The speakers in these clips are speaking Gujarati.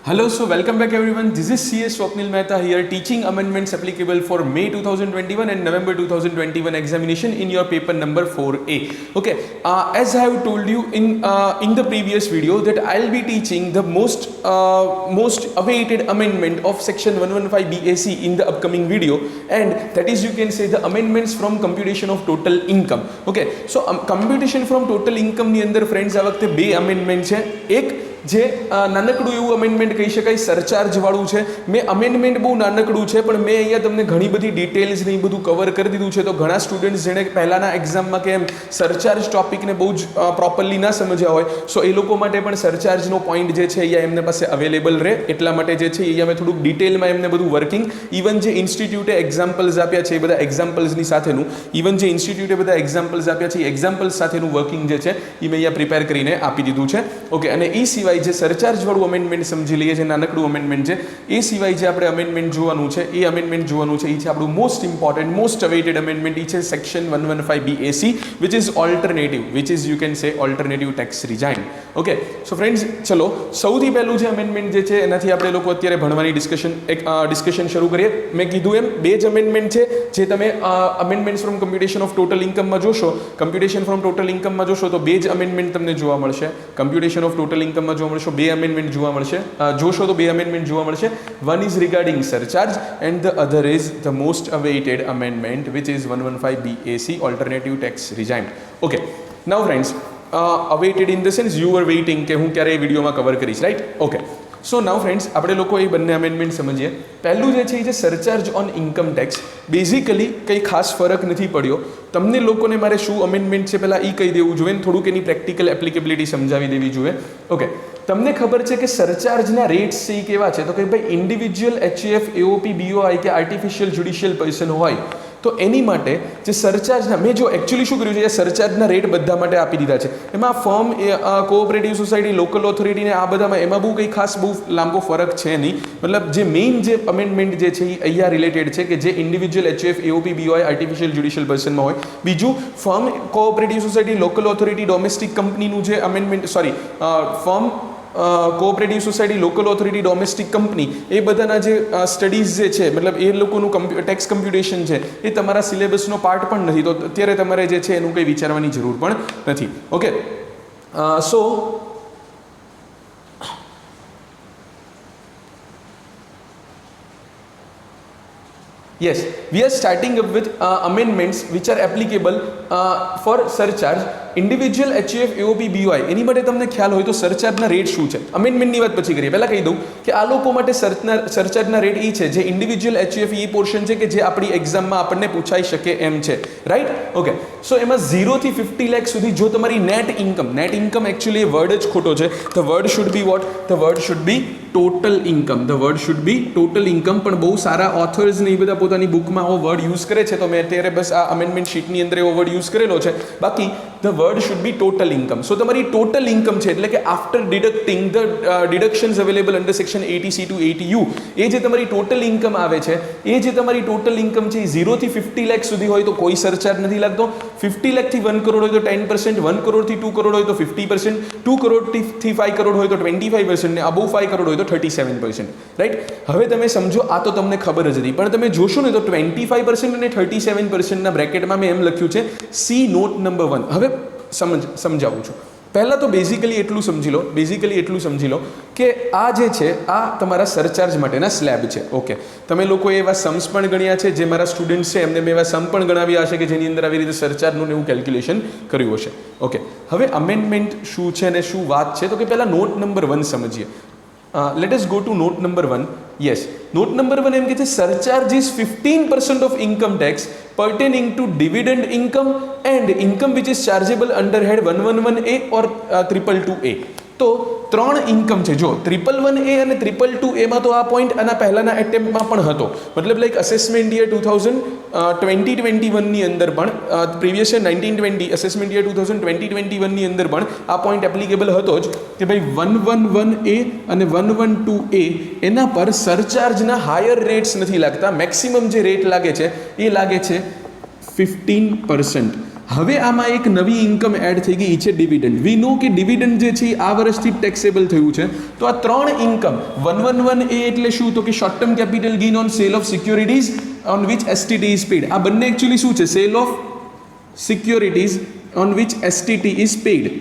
Hello, so welcome back everyone. This is CS Swapnil Mehta here, teaching amendments applicable for May 2021 and November 2021 examination in your paper number 4A. Okay, as I have told you in the previous video that I'll be teaching the most awaited amendment of section 115 BAC in the upcoming video, and that is, you can say, the amendments from computation of total income. Okay, so computation from total income ની અંદર friends આ વખતે બે amendment છે. એક જે નાનકડું એવું અમેન્ડમેન્ટ કહી શકાય, સરચાર્જ વાળું છે. મેં અમેન્ડમેન્ટ બહુ નાનકડું છે, પણ મેં અહીંયા તમને ઘણી બધી ડિટેલ્સ ને બધું કવર કરી દીધું છે. તો ઘણા સ્ટુડન્ટ્સ જેણે પહેલાના એક્ઝામમાં કે એમ સરચાર્જ ટોપિકને બહુ જ પ્રોપરલી ના સમજ્યા હોય, સો એ લોકો માટે પણ સરચાર્જનો પોઈન્ટ જે છે અહીંયા એમને પાસે અવેલેબલ રહે એટલા માટે જે છે અહીંયા મેં થોડુંક ડિટેલમાં એમને બધું વર્કિંગ, ઇવન જે ઇન્સ્ટિટ્યૂટે એક્ઝામ્પલ્સ આપ્યા છે એ બધા એક્ઝામ્પલ્સની સાથેનું, ઇવન જે ઇન્સ્ટિટ્યૂટે બધા એક્ઝામ્પલ્સ આપ્યા છે એ એક્ઝામ્પલ્સ સાથેનું વર્કિંગ જે છે એ મેં અહીંયા પ્રિપેર કરીને આપી દીધું છે. ઓકે, અને એ સિવાય જે સરચાર્જ વાળું અમેન્ડમેન્ટ સમજી લઈએ, જે નાનકડું અમેન્ડમેન્ટ છે, એ સિવાય જે આપણે અમેન્ડમેન્ટ જોવાનું છે એ અમેન્ડમેન્ટ જોવાનું છે એ છે આપણું most important, most awaited amendment. એ છે section 115 BAC, which is alternative, which is you can say alternative tax regime. Okay, so friends, ચલો સૌથી પહેલું જે અમેન્ડમેન્ટ જે છે એનાથી આપણે લોકો અત્યારે ભણવાની ડિસ્કશન શરૂ કરીએ. મેં કીધું એમ બે જ અમેન્ડમેન્ટ છે જે તમે અમેન્ડમેન્ટ્સ ફ્રોમ કમ્પ્યુટેશન ઓફ ટોટલ ઇન્કમમાં જોશો. કમ્પ્યુટેશન ફ્રોમ ટોટલ ઇન્કમમાં જોશો તો બે જ અમેન્ડમેન્ટ તમને જોવા મળશે. કમ્પ્યુટેશન ઓફ ટોટલ ઇન્કમમાં જોવા મળશે બે અમેન્ડમેન્ટ જોવા મળશે, જોશો તો બે અમેન્ડમેન્ટ જોવા મળશે. One is regarding surcharge and the other is the most awaited amendment which is 115 BAC, alternative tax regime. Okay, now friends, awaited in the sense you are waiting કે હું ક્યારે એ વિડીયોમાં કવર કરીશ, right? Okay, so now friends, આપણે લોકો એ બંને અમેન્ડમેન્ટ સમજીએ. પહેલું જે છે એ છે surcharge on income tax. Basically કંઈ ખાસ ફરક નથી પડ્યો. તમને લોકોને મારે શું અમેન્ડમેન્ટ છે પહેલાં એ કહી દેવું જોઈએ, થોડુંક એની પ્રેક્ટિકલ એપ્લિકેબિલિટી સમજાવી દેવી જોઈએ. ઓકે, તમને ખબર છે કે સરચાર્જના રેટ્સ છે એ કેવા છે? તો કે ભાઈ ઇન્ડિવિજ્યુઅલ HUF, AOP, BOI કે આર્ટિફિશિયલ જ્યુડિશિયલ પર્સન હોય તો એની માટે જે સરચાર્જના, મેં જો એકચ્યુઅલી શું કર્યું છે, એ સરચાર્જના રેટ બધા માટે આપી દીધા છે. એમાં ફર્મ, કોઓપરેટિવ સોસાયટી, લોકલ ઓથોરિટીને આ બધામાં એમાં બહુ કંઈ ખાસ બહુ લાંબો ફરક છે નહીં. મતલબ જે મેઇન જે અમેન્ડમેન્ટ જે છે એ અહીંયા રિલેટેડ છે કે જે individual HUF, AOP, BOI, artificial judicial પર્સનમાં હોય. બીજું firm, cooperative society, local authority, domestic કંપનીનું જે amendment, firm, cooperative society, local authority, domestic company, એ બધાના જે સ્ટડીઝ જે છે, મતલબ એ લોકોનું ટેક્સ કમ્પ્યુટેશન છે એ તમારા સિલેબસનો પાર્ટ પણ નથી. તો અત્યારે તમારે જે છે એનું કંઈ વિચારવાની જરૂર પણ નથી. Okay, so yes, we are starting up with amendments which are applicable for surcharge. Individual HUF, AOP, BOI એની માટે તમને ખ્યાલ હોય તો સરચાર્જના રેટ શું છે? અમેન્ડમેન્ટની વાત પછી કરીએ. પહેલાં કહી દઉં કે આ લોકો માટે સરચાર્જના રેટ એ છે જે ઇન્ડિવિજ્યુઅલ HUF એ પોર્શન છે કે જે આપણી એક્ઝામમાં આપણને પૂછાઈ શકે એમ છે, રાઈટ? ઓકે, સો એમાં 0 થી 50 લાખ સુધી જો તમારી નેટ ઇન્કમ એકચ્યુઅલી વર્ડ જ ખોટો છે. The word should be what? The word should be total income. The word should be total income. પણ બહુ સારા ઓથર્સ ને એ બધા પોતાની બુકમાં આવો વર્ડ યુઝ કરે છે, તો મેં અત્યારે બસ આ અમેન્ડમેન્ટ શીટની અંદર એવો વર્ડ યુઝ કરેલો છે. બાકી the word should be total income. So તમારી ટોટલ ઇન્કમ છે એટલે કે after deducting the deductions available under section 80C to 80U, એ જે તમારી ટોટલ ઇન્કમ આવે છે, એ જે તમારી ટોટલ ઇન્કમ છે એ 0 થી 50 લાખ સુધી હોય તો કોઈ સરચાર્જ નથી લાગતો. 50 લાખથી 1 કરોડ હોય તો 10%, 1 કરોડથી 2 કરોડ હોય તો 50%, 2 કરોડથી 5 કરોડ હોય તો 25%, ને અબોવ 5 કરોડ હોય તો 37%, રાઈટ? હવે તમે સમજો, આ તો તમને ખબર જ હતી, પણ તમે જોશો ને તો 25% અને 37%ના બ્રેકેટમાં મેં એમ લખ્યું છે સી નોટ નંબર 1. હવે સમજાવું છું. પહેલાં તો બેઝિકલી એટલું સમજી લો કે આ જે છે આ તમારા સરચાર્જ માટેના સ્લેબ છે. ઓકે, તમે લોકોએ એવા सम्स પણ ગણ્યા છે, જે મારા સ્ટુડન્ટ્સ છે એમને મેં એવા સમ પણ ગણાવ્યા હશે કે જેની અંદર આવી રીતે સરચાર્જનું એવું કેલ્ક્યુલેશન કર્યું હશે. ઓકે, હવે અમેન્ડમેન્ટ શું છે અને શું વાત છે તો કે પહેલાં નોટ નંબર 1 સમજીએ. Let us go to note number 1. Yes, note number 1 એમ કે છે surcharge is 15% of income tax pertaining to dividend income and income which is chargeable under head 111A or 222A. તો ત્રણ ઇન્કમ છે. જો 111A અને 222A માં તો આ પોઈન્ટ આના પહેલાંના એટેમ્પમાં પણ હતો. મતલબ લાઈક અસેસમેન્ટ યર 2021ની અંદર પણ, પ્રીવિયસ યર 1920, અસેસમેન્ટ યર 2021ની અંદર પણ આ પોઈન્ટ એપ્લિકેબલ હતો જ કે ભાઈ 111A અને 112A એના પર સરચાર્જના હાયર રેટ્સ નથી લાગતા. મેક્સિમમ જે રેટ લાગે છે એ લાગે છે 15%. હવે આમાં એક નવી ઇન્કમ એડ થઈ ગઈ છે ડિવિડન્ડ. વી નો કે ડિવિડન્ડ જે છે આ વર્ષથી ટેક્સેબલ થયું છે. તો આ 3 ઇન્કમ 111A એટલે શું? તો કે short term capital gain on sale of securities on which STT is paid. આ બંને એકચ્યુઅલી શું છે? Sale of securities on which STT is paid.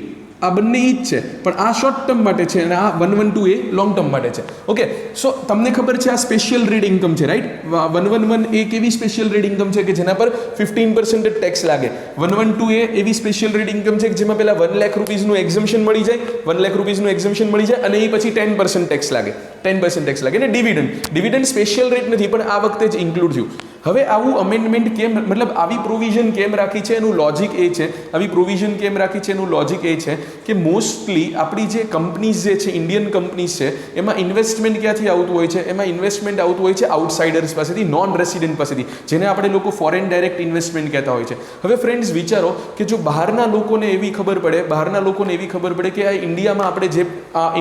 આ બંને ઈ જ છે, પણ આ શોર્ટ ટર્મ માટે છે અને આ 112A લોંગ ટર્મ માટે છે. ઓકે, સો તમને ખબર છે આ સ્પેશિયલ રેટ ઇન્કમ છે, રાઈટ? 111A કેવી સ્પેશિયલ રેટ ઇન્કમ છે કે જેના પર 15% ટેક્સ લાગે. 112A એવી સ્પેશિયલ રેટ ઇન્કમ છે કે જેમાં પહેલા 1 લાખ રૂપીઝનું એક્ઝમ્પશન મળી જાય, 1 લાખ રૂપીઝનું એક્ઝમ્પશન મળી જાય અને એ પછી 10% ટેક્સ લાગે, 10% ટેક્સ લાગે. અને ડિવિડન્ડ સ્પેશિયલ રેટ નથી, પણ આ વખતે જ ઇન્ક્લુડ થયું. હવે આવું અમેન્ડમેન્ટ કેમ, મતલબ આવી પ્રોવિઝન કેમ રાખી છે એનું લોજિક એ છે, આવી પ્રોવિઝન કેમ રાખી છે એનું લોજિક એ છે કે મોસ્ટલી આપણી જે કંપનીઝ જે છે, ઇન્ડિયન કંપનીઝ છે, એમાં ઇન્વેસ્ટમેન્ટ ક્યાંથી આવતું હોય છે? એમાં ઇન્વેસ્ટમેન્ટ આવતું હોય છે આઉટસાઇડર્સ પાસેથી, નોન રેસિડેન્ટ પાસેથી, જેને આપણે લોકો ફોરેન ડાયરેક્ટ ઇન્વેસ્ટમેન્ટ કહેતા હોય છે. હવે ફ્રેન્ડ્સ વિચારો કે જો બહારના લોકોને એવી ખબર પડે કે આ ઇન્ડિયામાં આપણે જે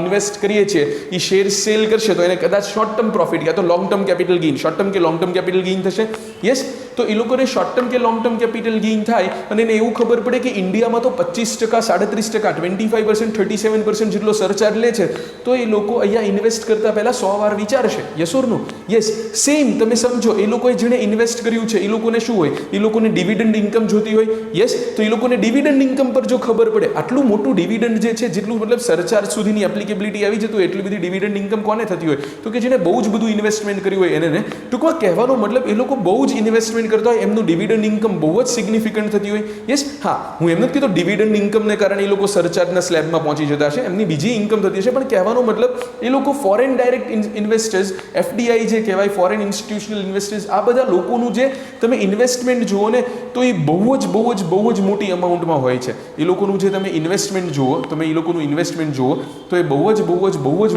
ઇન્વેસ્ટ કરીએ છીએ એ શેર સેલ કરશે તો એને કદાચ શોર્ટ ટર્મ પ્રોફિટ યા તો long term capital gain, short term કે લોંગ ટર્મ કેપિટલ ગેઇન થશે. યસ, તો એ લોકોને શોર્ટ ટર્મ કે લોંગ ટર્મ કેપિટલ ગેઇન થાય અને એને એવું ખબર પડે કે ઇન્ડિયામાં તો 25%, 37%, 25%, 37% જેટલો સરચાર્જ લે છે, તો એ લોકો અહીંયા ઇન્વેસ્ટ કરતા પહેલા 100 વાર વિચારશે. Yes or no? Yes. Same તમે સમજો, એ લોકોએ જેણે ઇન્વેસ્ટ કર્યું છે એ લોકોને શું હોય? એ લોકોને ડિવિડન્ડ ઇન્કમ જોતી હોય. યસ, તો એ લોકોને ડિવિડન્ડ ઇન્કમ પર જો ખબર પડે, આટલું મોટું ડિવિડન્ડ જે છે, જેટલું મતલબ સરચાર્જ સુધીની એપ્લિકેબિલિટી આવી જતું હોય, એટલી બધી ડિવિડન્ડ ઇન્કમ કોને થતી હોય? તો કે જેને બહુ જ બધું ઇન્વેસ્ટમેન્ટ કર્યું હોય એને. ટૂંકમાં કહેવાનો મતલબ એ લોકો બહુ જ ઇન્વેસ્ટમેન્ટ કરતા હોય, એમનું ડિવિડન્ડ ઇન્કમ બહુ જ સિગ્નિફિકન્ટ થતી હોય. યસ, હા, હું એમ નથી કહેતો ડિવિડન્ડ ઇન્કમને કારણે એ લોકો સરચાર્જના સ્લેબમાં પહોંચી જતા હશે, એમની બીજી ઇન્કમ થતી હશે, પણ કહેવાનો મતલબ એ લોકો ફોરેન ડાયરેક્ટ ઇન્વેસ્ટર્સ, એફડીઆઈ જે કહેવાય, ફોરેન ઇન્સ્ટિટ્યુશનલ ઇન્વેસ્ટર્સ, આ બધા લોકોનું જે તમે ઇન્વેસ્ટમેન્ટ જુઓ ને તો એ બહુ જ મોટી અમાઉન્ટમાં હોય છે. એ લોકોનું જે તમે ઇન્વેસ્ટમેન્ટ જુઓ, તો એ બહુ જ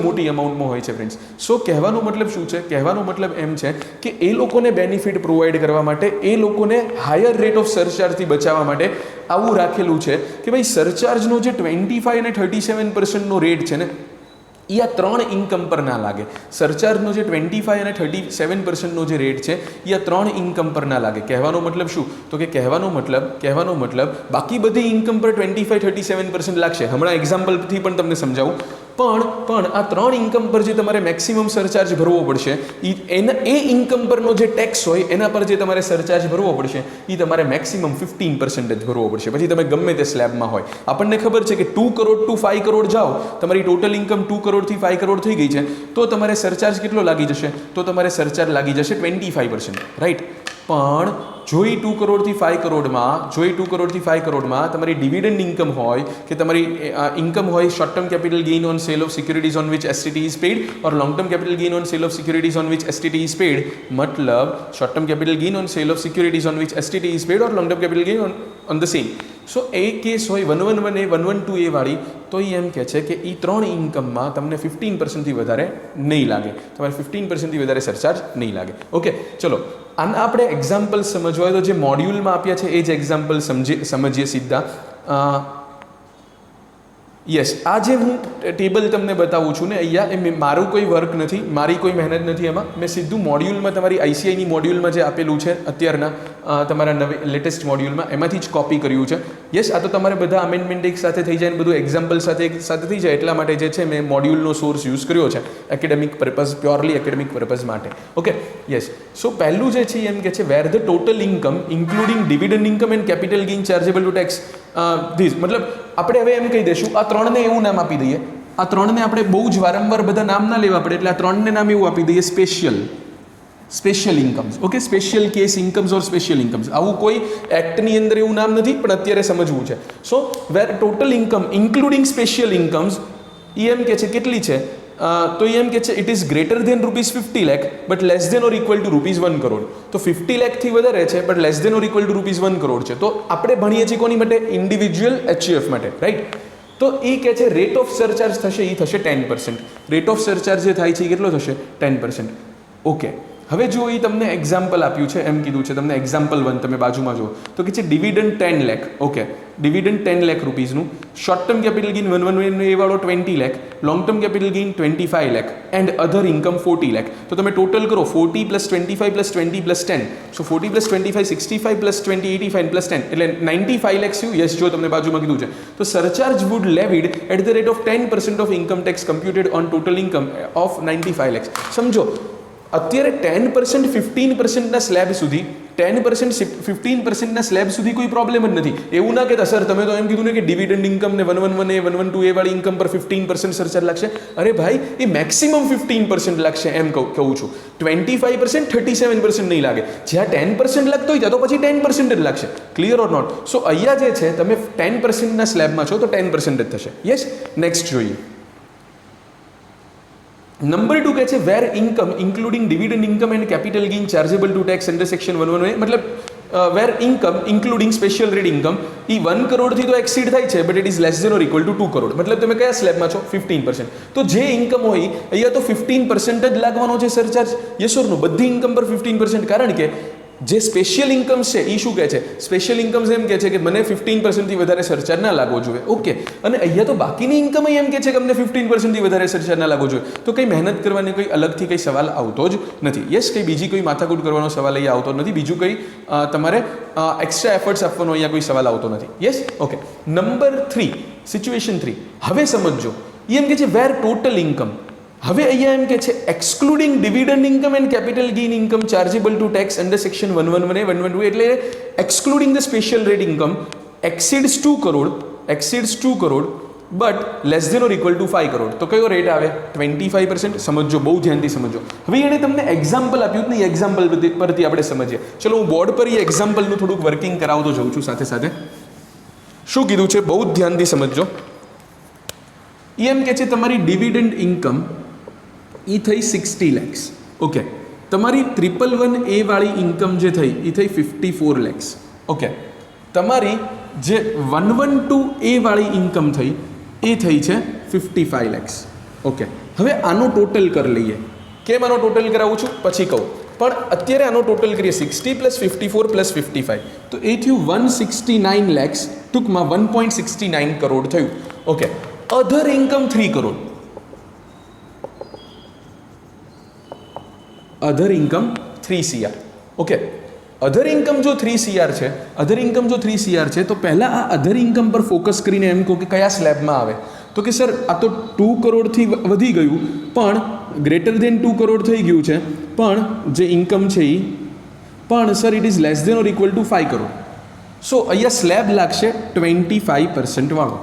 મોટી અમાઉન્ટમાં હોય છે ફ્રેન્ડ્સ. સો કહેવાનો મતલબ શું છે? કહેવાનો મતલબ એમ છે કે એ લોકોને બેનિફિટ પ્રોવાઈડ કરવા માટે, એ લોકોને હાયર રેટ ઓફ સરચાર્જથી બચાવવા માટે આવું રાખેલું છે કે ભાઈ સરચાર્જનો જે 25 અને 37%નો રેટ છે ને એ આ 3 ઇન્કમ પર ના લાગે. સરચાર્જનો જે 25 અને 37%નો જે રેટ છે એ આ 3 ઇન્કમ પર ના લાગે. કહેવાનો મતલબ શું? તો કે કહેવાનો મતલબ બાકી બધી ઇન્કમ પર 25-37% લાગશે. હમણાં એક્ઝામ્પલથી પણ તમને સમજાવું. પણ આ 3 ઇન્કમ પર જે તમારે મેક્સિમમ સરચાર્જ ભરવો પડશે, એ ઇન્કમ પરનો જે ટેક્સ હોય એના પર જે તમારે સરચાર્જ ભરવો પડશે એ તમારે મેક્સિમમ 15% જ ભરવો પડશે. પછી તમે ગમે તે સ્લેબમાં હોય. આપણને ખબર છે કે 2 કરોડ ટુ 5 કરોડ જાઓ, તમારી ટોટલ ઇન્કમ 2 કરોડથી 5 કરોડ થઈ ગઈ છે, તો તમારે સરચાર્જ કેટલો લાગી જશે? તો તમારે સરચાર્જ લાગી જશે 25%, રાઈટ? પણ જો એ 2 કરોડથી 5 કરોડમાં તમારી ડિવિડન્ડ ઇન્કમ હોય કે તમારી ઇન્કમ હોય short term capital gain on sale of securities on which STT is paid or long term capital gain on sale of securities on which STT is paid, મતલબ short term capital gain on sale of securities on which STT is paid or long term capital gain on the same. So એ કેસ હોય 111A 112A વાળી, તો એ એમ કહે છે કે એ 3 ઇન્કમમાં તમને 15%થી વધારે નહીં લાગે, તમારે 15%થી વધારે સરચાર્જ નહીં લાગે. ઓકે, ચલો આના આપણે એક્ઝામ્પલ સમજવા હોય તો જે મોડ્યુલમાં આપ્યા છે એ જ એક્ઝામ્પલ સમજીએ સીધા. યસ, આ જે હું ટેબલ તમને બતાવું છું ને અહીંયા, એ મારું કોઈ વર્ક નથી, મારી કોઈ મહેનત નથી એમાં. મેં સીધું મોડ્યુલમાં, તમારી આઈસીઆઈની મોડ્યુલમાં જે આપેલું છે અત્યારના તમારા લેટેસ્ટ મોડ્યુલમાં, એમાંથી જ કોપી કર્યું છે. યસ, આ તો તમારે બધા અમેન્ડમેન્ટ એક સાથે થઈ જાય ને બધું એક્ઝામ્પલ સાથે થઈ જાય, એટલા માટે જે છે મેં મોડ્યુલનો સોર્સ યુઝ કર્યો છે academic purpose, purely academic purpose માટે. Okay, yes. સો પહેલું જે છે એમ કે છે where the total income including dividend income and capital gain chargeable to tax this, મતલબ આપણે હવે એમ કહી દઈશું આ 3ને એવું નામ આપી દઈએ, આ 3ને આપણે બહુ જ વારંવાર બધા નામ ના લેવા પડે એટલે આ 3ને નામ એવું આપી દઈએ સ્પેશિયલ ઇન્કમ્સ. ઓકે, સ્પેશિયલ કેસ ઇન્કમ્સ ઓર સ્પેશિયલ ઇન્કમ્સ. આવું કોઈ એક્ટની અંદર એવું નામ નથી, પણ અત્યારે સમજવું છે. So where total income including special incomes, એ એમ કે છે કેટલી છે? તો એમ કે છે it is greater than ₹50 lakh but less than or equal to ₹1 crore. તો 50 લાખથી વધારે છે but less than or equal to ₹1 crore છે. તો આપણે ભણીએ છીએ કોની માટે? ઇન્ડિવિજ્યુઅલ એચયુએફ માટે, રાઈટ? તો એ કહે છે રેટ ઓફ સરચાર્જ થશે, એ થશે 10%. રેટ ઓફ સરચાર્જ જે થાય છે એ કેટલો થશે? 10%. ઓકે, હવે જો એ તમને એક્ઝામ્પલ આપ્યું છે, એમ કીધું છે તમને એક્ઝામ્પલ 1, તમે બાજુમાં જુઓ તો કે છે dividend 10 lakh. Okay, dividend 10 lakh રૂપીઝનું, short term capital gain 111 A વાળો 20 lakh, long term capital gain 25 lakh and other income 40 lakh. તો તમે ટોટલ કરો 40 plus 25 plus 20 plus 10, so 40 plus 25 65 plus 20 85 plus 10 એટલે 95 લાખ થયું. યસ, જો તમને બાજુમાં કીધું છે. તો surcharge would levied at the rate of 10% of income tax computed on total income of 95 lakh. સમજો અત્યારે 10% 15%ના સ્લેબ સુધી 10% 15%ના સ્લેબ સુધી કોઈ પ્રોબ્લેમ જ નથી. એવું ના કહેતા સર તમે તો એમ કીધું ને કે ડિવિડન્ડ ઇન્કમ ને 111 એ 112 એ વાળી ઇન્કમ પર 15% સરચાર્જ લાગશે. અરે ભાઈ એ મેક્સિમમ 15% લાગશે એમ કહું છું. 25% 37% નહીં લાગે. જ્યાં 10% લાગતો હોય ત્યાં તો પછી 10% જ લાગશે. Clear or not? સો અહીંયા જે છે તમે 10%ના સ્લેબમાં છો તો 10% જ થશે. યસ, નેક્સ્ટ જોઈએ. નંબર 2 કહે છે where income including dividend income and capital gain chargeable to tax under section 111, મતલબ where income including special rate income એ 1 કરોડથી તો એક્સીડ થાય છે but it is less than or equal to 2 crore. મતલબ તમે કયા સ્લેબમાં છો? 15%. તો જે ઇન્કમ હોય અહીંયા તો 15% જ લાગવાનો છે સરચાર્જ. યસ ઓર નો? બધી ઇન્કમ પર 15%. કારણ કે જે સ્પેશિયલ ઇન્કમ્સ છે એ શું કહે છે? સ્પેશિયલ ઇન્કમ્સ એમ કહે છે કે મને 15%થી વધારે સરચાર્જ ના લાગવો જોઈએ. ઓકે, અને અહીંયા તો બાકીની ઇન્કમ એમ કહે છે કે અમને 15%થી વધારે સરચાર્જ ના લાગવો જોઈએ. તો કંઈ મહેનત કરવાની કોઈ અલગથી કંઈ સવાલ આવતો જ નથી. યસ, કંઈ બીજી કોઈ માથાકૂટ કરવાનો સવાલ અહીંયા આવતો નથી. બીજું કંઈ તમારે એક્સ્ટ્રા એફર્ટ્સ આપવાનો અહીંયા કોઈ સવાલ આવતો નથી. Yes, okay. Number 3, situation 3. હવે સમજો, એમ કે છે વેર ટોટલ ઇન્કમ. હવે અહીંયા એમ કે છે excluding dividend income and capital gain income chargeable to tax under section 111 A 112 એટલે excluding the special rate income exceeds 2 crore but less than or equal to 5 crore. તો કયો રેટ આવે? 25%. સમજો, બહુ ધ્યાનથી સમજો. હવે એણે તમને એક્ઝામ્પલ આપ્યું ને, એ એક્ઝામ્પલ પરથી આપણે સમજીએ. ચલો હું બોર્ડ પર એ એક્ઝામ્પલનું થોડુંક વર્કિંગ કરાવતો જાઉં છું સાથે સાથે. શું કીધું છે બહુ ધ્યાનથી સમજો. એમ કે છે તમારી ડિવિડન્ડ ઇન્કમ એ થઈ 60 lakhs. ઓકે, તમારી 111A વાળી ઇન્કમ જે થઈ એ થઈ 54 lakhs. ઓકે, તમારી જે 112A વાળી ઇન્કમ થઈ એ થઈ છે 55 lakhs. ઓકે, હવે આનો ટોટલ કરી લઈએ. કેમ આનો ટોટલ કરાવું છું પછી કહું, પણ અત્યારે આનો ટોટલ કરીએ 60 પ્લસ 54 પ્લસ 55 તો એ થયું 169 lakhs. ટૂંકમાં 1.69 કરોડ થયું. ઓકે, અધર ઇન્કમ 3 કરોડ. અધર ઇન્કમ 3 CR. ઓકે, અધર ઇન્કમ જો 3 CR છે, અધર ઇન્કમ જો 3 CR છે તો પહેલાં આ અધર ઇન્કમ પર ફોકસ કરીને એમ કહો કે કયા સ્લેબમાં આવે. તો કે સર આ તો 2 કરોડથી વધી ગયું પણ ગ્રેટર દેન 2 કરોડ થઈ ગયું છે, પણ જે ઇન્કમ છે એ પણ sir it is less than or equal to 5 crore. So અહીંયા સ્લેબ લાગશે 25% વાળો.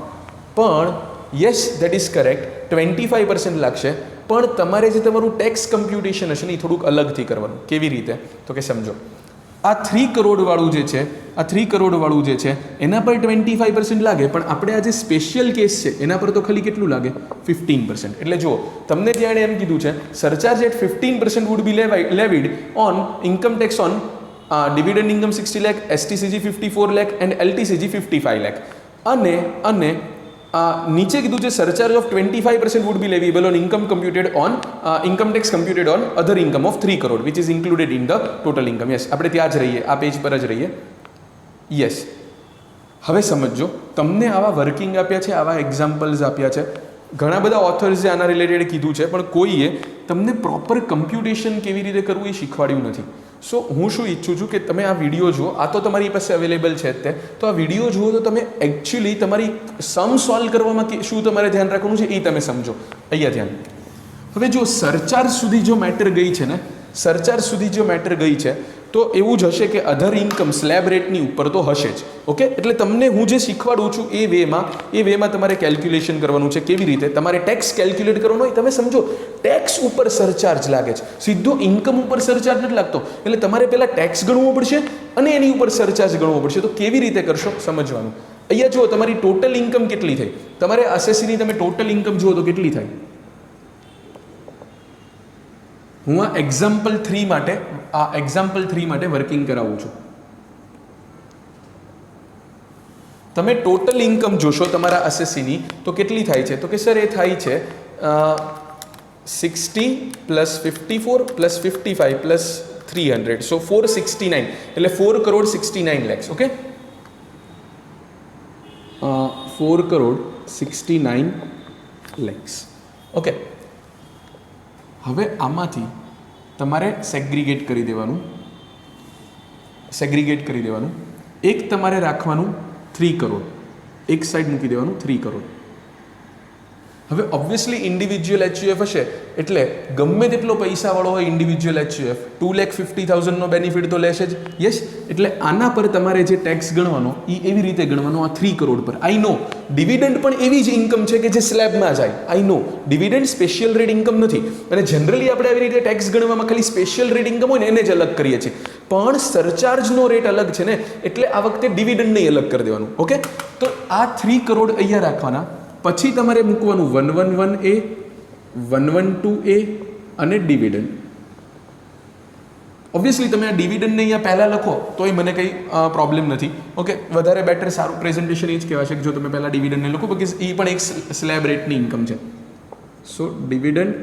પણ યસ, દેટ ઇઝ કરેક્ટ, 25% લાગશે. પણ તમારે જે તમારું ટેક્સ કમ્પ્યુટેશન હશે ને એ થોડુંક અલગથી કરવાનું. કેવી રીતે? તો કે સમજો, આ 3 કરોડવાળું જે છે, આ 3 કરોડવાળું જે છે એના પર 25% લાગે, પણ આપણે આ જે સ્પેશિયલ કેસ છે એના પર તો ખાલી કેટલું લાગે? 15%. એટલે જુઓ, તમને ત્યાં એમ કીધું છે surcharge at 15% would be levied on income tax on dividend income 60 lakh, STCG 54 lakh and LTCG 55 lakh. અને નીચે કીધું છે surcharge of 25% would be leviable on income computed on income tax computed on other income of 3 crore which is included in the total income. Yes, આપણે ત્યાં જ રહીએ, આ પેજ પર જ રહીએ. યસ, હવે સમજો, તમને આવા વર્કિંગ આપ્યા છે, આવા એક્ઝામ્પલ્સ આપ્યા છે, ઘણા બધા ઓથર્સે આના રિલેટેડ કીધું છે, પણ કોઈએ તમને પ્રોપર કમ્પ્યુટેશન કેવી રીતે કરવું એ શીખવાડ્યું નથી. સો હું શું ઈચ્છું છું કે તમે આ વિડીયો જુઓ. આ તો તમારી પાસે અવેલેબલ છે જ તે, તો આ વિડીયો જુઓ તો તમે એકચ્યુઅલી તમારી સમ સોલ્વ કરવામાં શું તમારે ધ્યાન રાખવાનું છે એ તમે સમજો. અહીંયા ધ્યાન. હવે જો સરચાર્જ સુધી જો મેટર ગઈ છે ને, સરચાર્જ સુધી જો મેટર ગઈ છે તો એવું જ હશે કે અધર ઇન્કમ સ્લેબ રેટની ઉપર તો હશે જ. ઓકે, એટલે તમને હું જે શીખવાડું છું એ વેમાં તમારે કેલ્ક્યુલેશન કરવાનું છે. કેવી રીતે? તમારે ટેક્સ કેલ્ક્યુલેટ કરવાનો હોય. તમે સમજો, ટેક્સ ઉપર સરચાર્જ લાગે છે, સીધો ઇન્કમ ઉપર સરચાર્જ નથી લાગતો. એટલે તમારે પહેલાં ટેક્સ ગણવો પડશે અને એની ઉપર સરચાર્જ ગણવો પડશે. તો કેવી રીતે કરશો સમજવાનું. અહીંયા જુઓ, તમારી ટોટલ ઇન્કમ કેટલી થઈ. તમારે એસએસસીની તમે ટોટલ ઇન્કમ જુઓ તો કેટલી થાય. હું આ એક્ઝામ્પલ 3 માટે વર્કિંગ કરાવું છું. તમે ટોટલ ઇન્કમ જોશો તમારા એસએસસીની તો કેટલી થાય છે? તો કે સર એ થાય છે 60 પ્લસ 54 પ્લસ 55 પ્લસ 300, સો 469, એટલે 4 crore 69 lakhs. Okay, 4,69 lakhs. Okay, હવે આમાંથી તમારે સેગ્રીગેટ કરી દેવાનું. એક તમારે રાખવાનું 3 કરોડ, એક સાઈડ મૂકી દેવાનું 3 કરોડ. હવે ઓબ્વિયસલી ઇન્ડિવિજ્યુઅલ HUF હશે એટલે ગમે તેટલો પૈસાવાળો હોય ઇન્ડિવિજ્યુઅલ HUF 2,50,000નો બેનિફિટ તો લેશે જ. યસ, એટલે આના પર તમારે જે ટેક્સ ગણવાનો એ એવી રીતે ગણવાનો આ 3 કરોડ પર. આઈ નો ડિવિડન્ડ પણ એવી જ ઇન્કમ છે કે જે સ્લેબમાં જાય. આઈ નો ડિવિડન્ડ સ્પેશિયલ રેટ ઇન્કમ નથી, અને જનરલી આપણે આવી રીતે ટેક્સ ગણવામાં ખાલી સ્પેશિયલ રેટ ઇન્કમ હોય ને એને જ અલગ કરીએ છીએ, પણ સરચાર્જનો રેટ અલગ છે ને, એટલે આ વખતે ડિવિડન્ડને અલગ કરી દેવાનું. ઓકે, તો આ 3 કરોડ અહીંયા રાખવાના. પછી તમારે મૂકવાનું 111A, 112A અને ડિવિડન્ડ. ઓબ્વિયસલી તમે આ ડિવિડન્ડને અહીંયા પહેલાં લખો તોય મને કંઈ પ્રોબ્લેમ નથી. ઓકે, વધારે બેટર સારું પ્રેઝન્ટેશન એ જ કહેવાશે કે જો તમે પહેલાં ડિવિડન્ડને લખો, બીકોઝ એ પણ એક સ્લેબ રેટની ઇન્કમ છે. સો ડિવિડન્ડ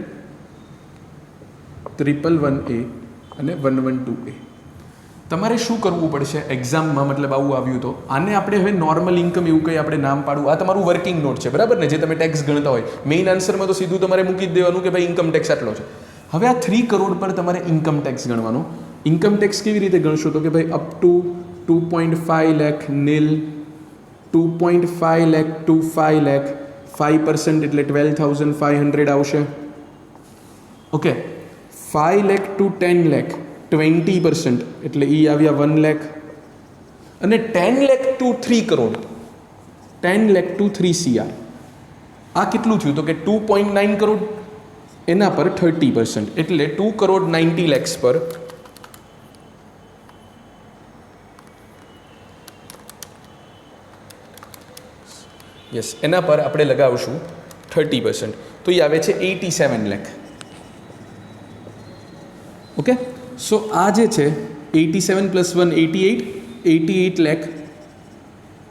111A અને 112A. તમારે શું કરવું પડશે એક્ઝામમાં, મતલબ આવું આવ્યું તો આને આપણે હવે નોર્મલ ઇન્કમ એવું કંઈ આપણે નામ પાડવું. આ તમારું વર્કિંગ નોટ છે, બરાબર ને, જે તમે ટેક્સ ગણતા હોય. મેઇન આન્સરમાં તો સીધું તમારે મૂકી જ દેવાનું કે ભાઈ ઇન્કમ ટેક્સ આટલો છે. હવે આ 3 કરોડ પર તમારે ઇન્કમ ટેક્સ ગણવાનો. ઇન્કમ ટેક્સ કેવી રીતે ગણશો તો કે ભાઈ up to 2.5 lakh nil, 2.5 lakh to 5 lakh, 5% એટલે 12,500 આવશે. ઓકે, 5 લાખ ટુ 10 લાખ 20% એટલે એ આવ્યા 1 લાખ, અને 10 lakh to 3 crore 10 lakh to 3 CR આ કેટલું થયું તો કે 2.9 કરોડ, એના પર 30% એટલે 2,90 lakhs પર યસ એના પર આપણે લગાવશું 30%, તો એ આવે છે 87 લાખ. ઓકે, સો આ જે છે 87 + 1 88 લાખ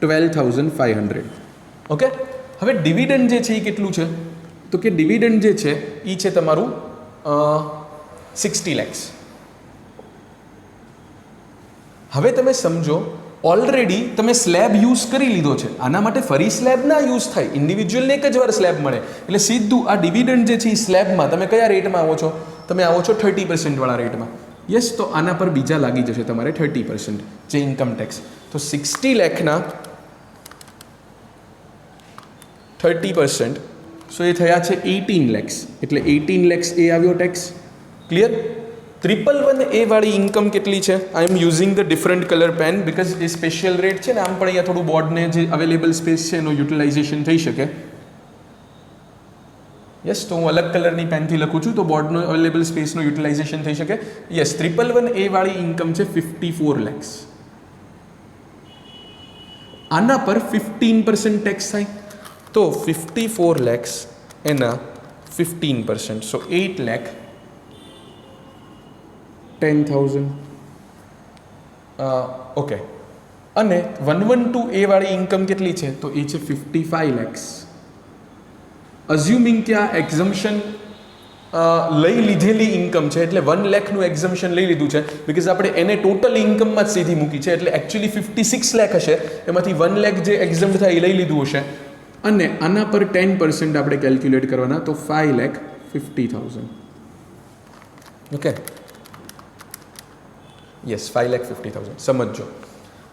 12,500. ઓકે, હવે ડિવિડન્ડ જે છે એ કેટલું છે તો કે ડિવિડન્ડ જે છે એ છે તમારું 60 lakhs. હવે તમે સમજો ઓલરેડી તમે સ્લેબ યુઝ કરી લીધો છે, આના માટે ફરી સ્લેબ ના યુઝ થાય, ઇન્ડિવિજ્યુઅલને એક જ વાર સ્લેબ મળે, એટલે સીધું આ ડિવિડન્ડ જે છે એ સ્લેબમાં તમે કયા રેટમાં આવો છો, તમે આવો છો 30% વાળા રેટમાં. યસ, તો આના પર બીજા લાગી જશે તમારે 30% જે ઇન્કમ ટેક્સ. તો 60 લાખના 30%, સો એ થયા છે 18 lakhs, એટલે 18 lakhs એ આવ્યો ટેક્સ. ક્લિયર? 111A વાળી ઇન્કમ કેટલી છે? I am using the different colour pen because એ સ્પેશિયલ રેટ છે ને, આમ પણ અહીંયા થોડું બોર્ડને જે અવેલેબલ સ્પેસ છે એનું યુટિલાઇઝેશન થઈ શકે. યસ, તો હું અલગ કલરની પેનથી લખું છું તો બોર્ડનો અવેલેબલ સ્પેસનું યુટિલાઇઝેશન થઈ શકે. યસ, 111A વાળી ઇન્કમ છે 54 lakhs. આના પર 15% ટેક્સ થાય, તો 54 lakhs એના 15%, સો 8,10,000. ઓકે, અને 112A વાળી ઇન્કમ કેટલી છે તો એ છે 55 lakhs. અઝ્યુમિંગ કે આ એક્ઝમ્પશન લઈ લીધેલી ઇન્કમ છે, એટલે 1 લાખનું એક્ઝમ્પશન લઈ લીધું છે બિકોઝ આપણે એને ટોટલ ઇન્કમમાં જ સીધી મૂકી છે, એટલે એકચ્યુઅલી 56 લાખ હશે, એમાંથી 1 લાખ જે એક્ઝમ્પ્ટ થાય એ લઈ લીધું હશે, અને આના પર 10% આપણે કેલ્ક્યુલેટ કરવાના, તો 5,50,000. Okay, yes, 5,50,000. સમજો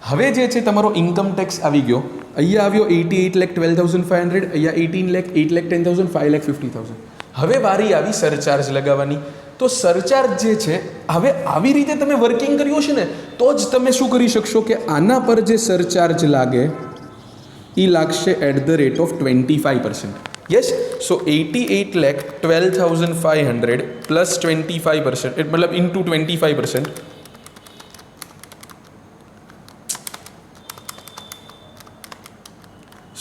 હવે જે છે તમારો ઇન્કમ ટેક્સ આવી ગયો, અહીંયા આવ્યો 88,12,500, અહીંયા 18,08,10,000, 5,50,000. હવે વારી આવી સરચાર્જ લગાવવાની. તો સરચાર્જ જે છે, હવે આવી રીતે તમે વર્કિંગ કર્યું છે ને તો જ તમે શું કરી શકશો કે આના પર જે સરચાર્જ લાગે એ લાગશે at the rate of 25%. Yes, so 88,12,500 plus 25%, મતલબ ઇન્ટુ 25%,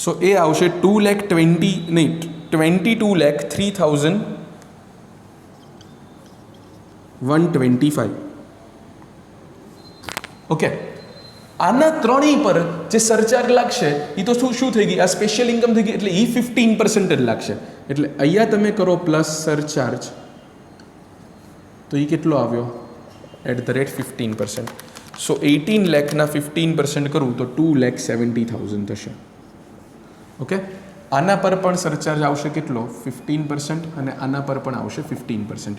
સો એ આવશે 22,03,125. ઓકે, આના ત્રણેય પર જે સરચાર્જ લાગશે એ તો શું થઈ ગઈ, આ સ્પેશિયલ ઇન્કમ થઈ ગઈ, એટલે એ 15% જ લાગશે. એટલે અહીંયા તમે કરો પ્લસ સરચાર્જ, તો એ કેટલો આવ્યો એટ ધ રેટ 15%. સો 18 લાખના 15% કરું તો 2,70,000 થશે. ઓકે, આના પર પણ સરચાર્જ આવશે કેટલો 15% અને આના પર પણ આવશે 15%.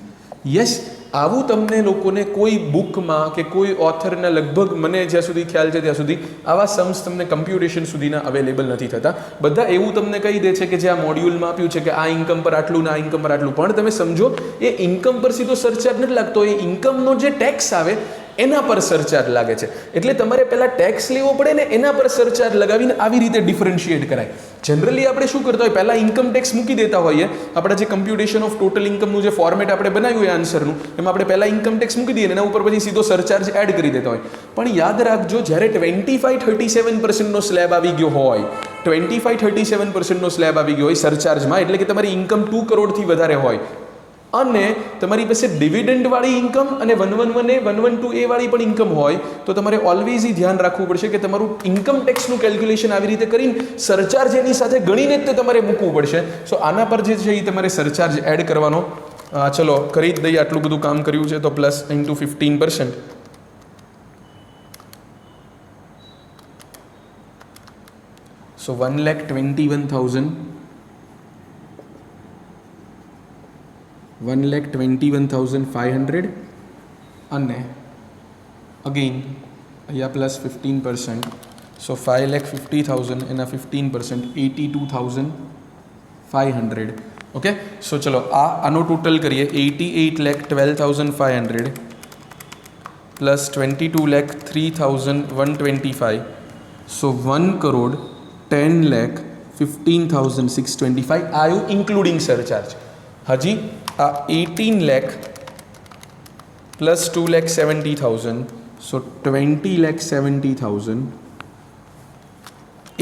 યસ, આવું તમને લોકોને કોઈ બુકમાં કે કોઈ ઓથરના લગભગ મને જ્યાં સુધી ખ્યાલ છે ત્યાં સુધી આવા સમ્સ તમને કમ્પ્યુટેશન સુધીના અવેલેબલ નથી થતા. બધા એવું તમને કહી દે છે કે જે આ મોડ્યુલમાં આપ્યું છે કે આ ઇન્કમ પર આટલું ને આ ઇન્કમ પર આટલું, પણ તમે સમજો એ ઇન્કમ પર સીધો સરચાર્જ નથી લાગતો, એ ઇન્કમનો જે ટેક્સ આવે એના પર સરચાર્જ લાગે છે. એટલે તમારે પહેલાં ટેક્સ લેવો પડે ને એના પર સરચાર્જ લગાવીને આવી રીતે ડિફરન્શિએટ કરાય. જનરલી આપણે શું કરતા હોય, પહેલાં ઇન્કમ ટેક્સ મૂકી દેતા હોઈએ, આપણા જે કમ્પ્યુટેશન ઓફ ટોટલ ઇન્કમનું જે ફોર્મેટ આપણે બનાવ્યું હોય આન્સરનું, એમાં આપણે પહેલાં ઇન્કમ ટેક્સ મૂકી દઈએ અને એના ઉપર પછી સીધો સરચાર્જ એડ કરી દેતા હોય. પણ યાદ રાખજો, જ્યારે 25-37%નો સ્લેબ આવી ગયો હોય, 25-37%નો સ્લેબ આવી ગયો હોય સરચાર્જમાં, એટલે કે તમારી ઇન્કમ 2 કરોડથી વધારે હોય અને તમારી પાસે ડિવિડન્ડવાળી ઇન્કમ અને 111A 112A વાળી પણ ઇન્કમ હોય, તો તમારે ઓલવેઝ ધ્યાન રાખવું પડશે કે તમારું ઇન્કમ ટેક્સનું કેલ્ક્યુલેશન આવી રીતે કરીને સરચાર્જ એની સાથે ગણીને જ તમારે મૂકવું પડશે. સો આના પર જે છે એ તમારે સરચાર્જ એડ કરવાનો. ચલો કરી જ દઈએ, આટલું બધું કામ કર્યું છે તો પ્લસ ઇન્ટુ 15%. સો 1,21,000 1,21,500 અને અગેન અહીંયા પ્લસ 15%. સો 5,50,000 એના 15% 82,500. ઓકે, સો ચલો આનો ટોટલ કરીએ. 88,12,500 પ્લસ 22,03,125. સો 1,10,15,625 આવ્યું ઇન્ક્લુડિંગ સરચાર્જ. હજી આ 18 lakh plus 2,70,000, so 20,70,000,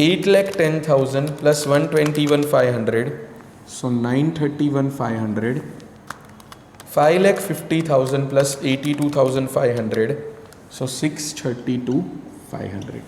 8,10,000 plus 121,500, so 931,500, 5,50,000 plus 82,500, so 632,500.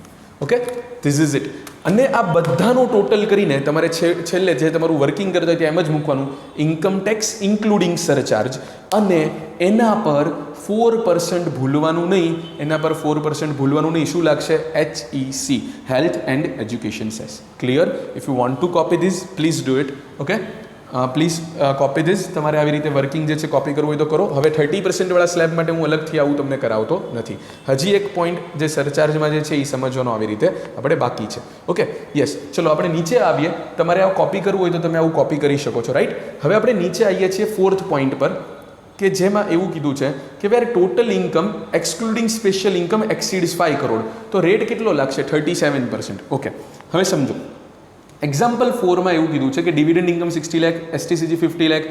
Okay, this is it. અને આ બધાનો ટોટલ કરીને તમારે છેલ્લે જે તમારું વર્કિંગ કરતા હોય ત્યાં એમ જ મૂકવાનું ઇન્કમ ટેક્સ ઇન્ક્લુડિંગ સરચાર્જ, અને એના પર 4% ભૂલવાનું નહીં, એના પર 4% ભૂલવાનું નહીં. શું લાગશે? HEC, health and education cess. Clear? If you want to copy this please do it. Okay, please copy this. તમારે આવી રીતે વર્કિંગ જે છે કોપી કરવું હોય તો કરો. હવે 30% વાળા સ્લેબ માટે હું અલગથી આવું તમને કરાવતો નથી. હજી એક પોઈન્ટ જે સરચાર્જમાં જે છે એ સમજવાનો આવી રીતે આપણે બાકી છે. ઓકે, યસ, ચલો આપણે નીચે આવીએ. તમારે આવું કોપી કરવું હોય તો તમે આવું કોપી કરી શકો છો, રાઈટ? હવે આપણે નીચે આવીએ છીએ 4th પોઈન્ટ પર, કે જેમાં એવું કીધું છે કે where total income excluding special income exceeds 5 crore, તો રેટ કેટલો લાગશે? 37%. ઓકે, હવે સમજો. એક્ઝામ્પલ 4માં એવું કીધું છે કે dividend income 60 lakh, STCG 50 lakh,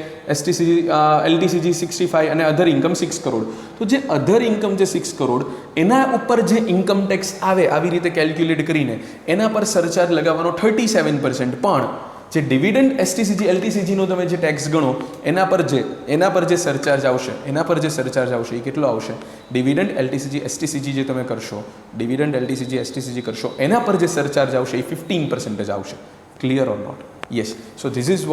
LTCG 65 અને અધર ઇન્કમ 6 કરોડ. તો જે અધર ઇન્કમ છે 6 કરોડ, એના ઉપર જે ઇન્કમ ટેક્સ આવે આવી રીતે કેલ્ક્યુલેટ કરીને એના પર સરચાર્જ લગાવવાનો 37%. પણ જે ડિવિડન્ડ એસટીસીજી એલટીસીજીનો તમે જે ટેક્સ ગણો એના પર જે સરચાર્જ આવશે એ કેટલો આવશે? ડિવિડન્ડ એલટીસીજી એસટીસીજી જે તમે કરશો, ડિવિડન્ડ એલટીસીજી એસટીસીજી કરશો, એના પર જે સરચાર્જ આવશે એ 15% જ આવશે. Clear or not? Yes. So this is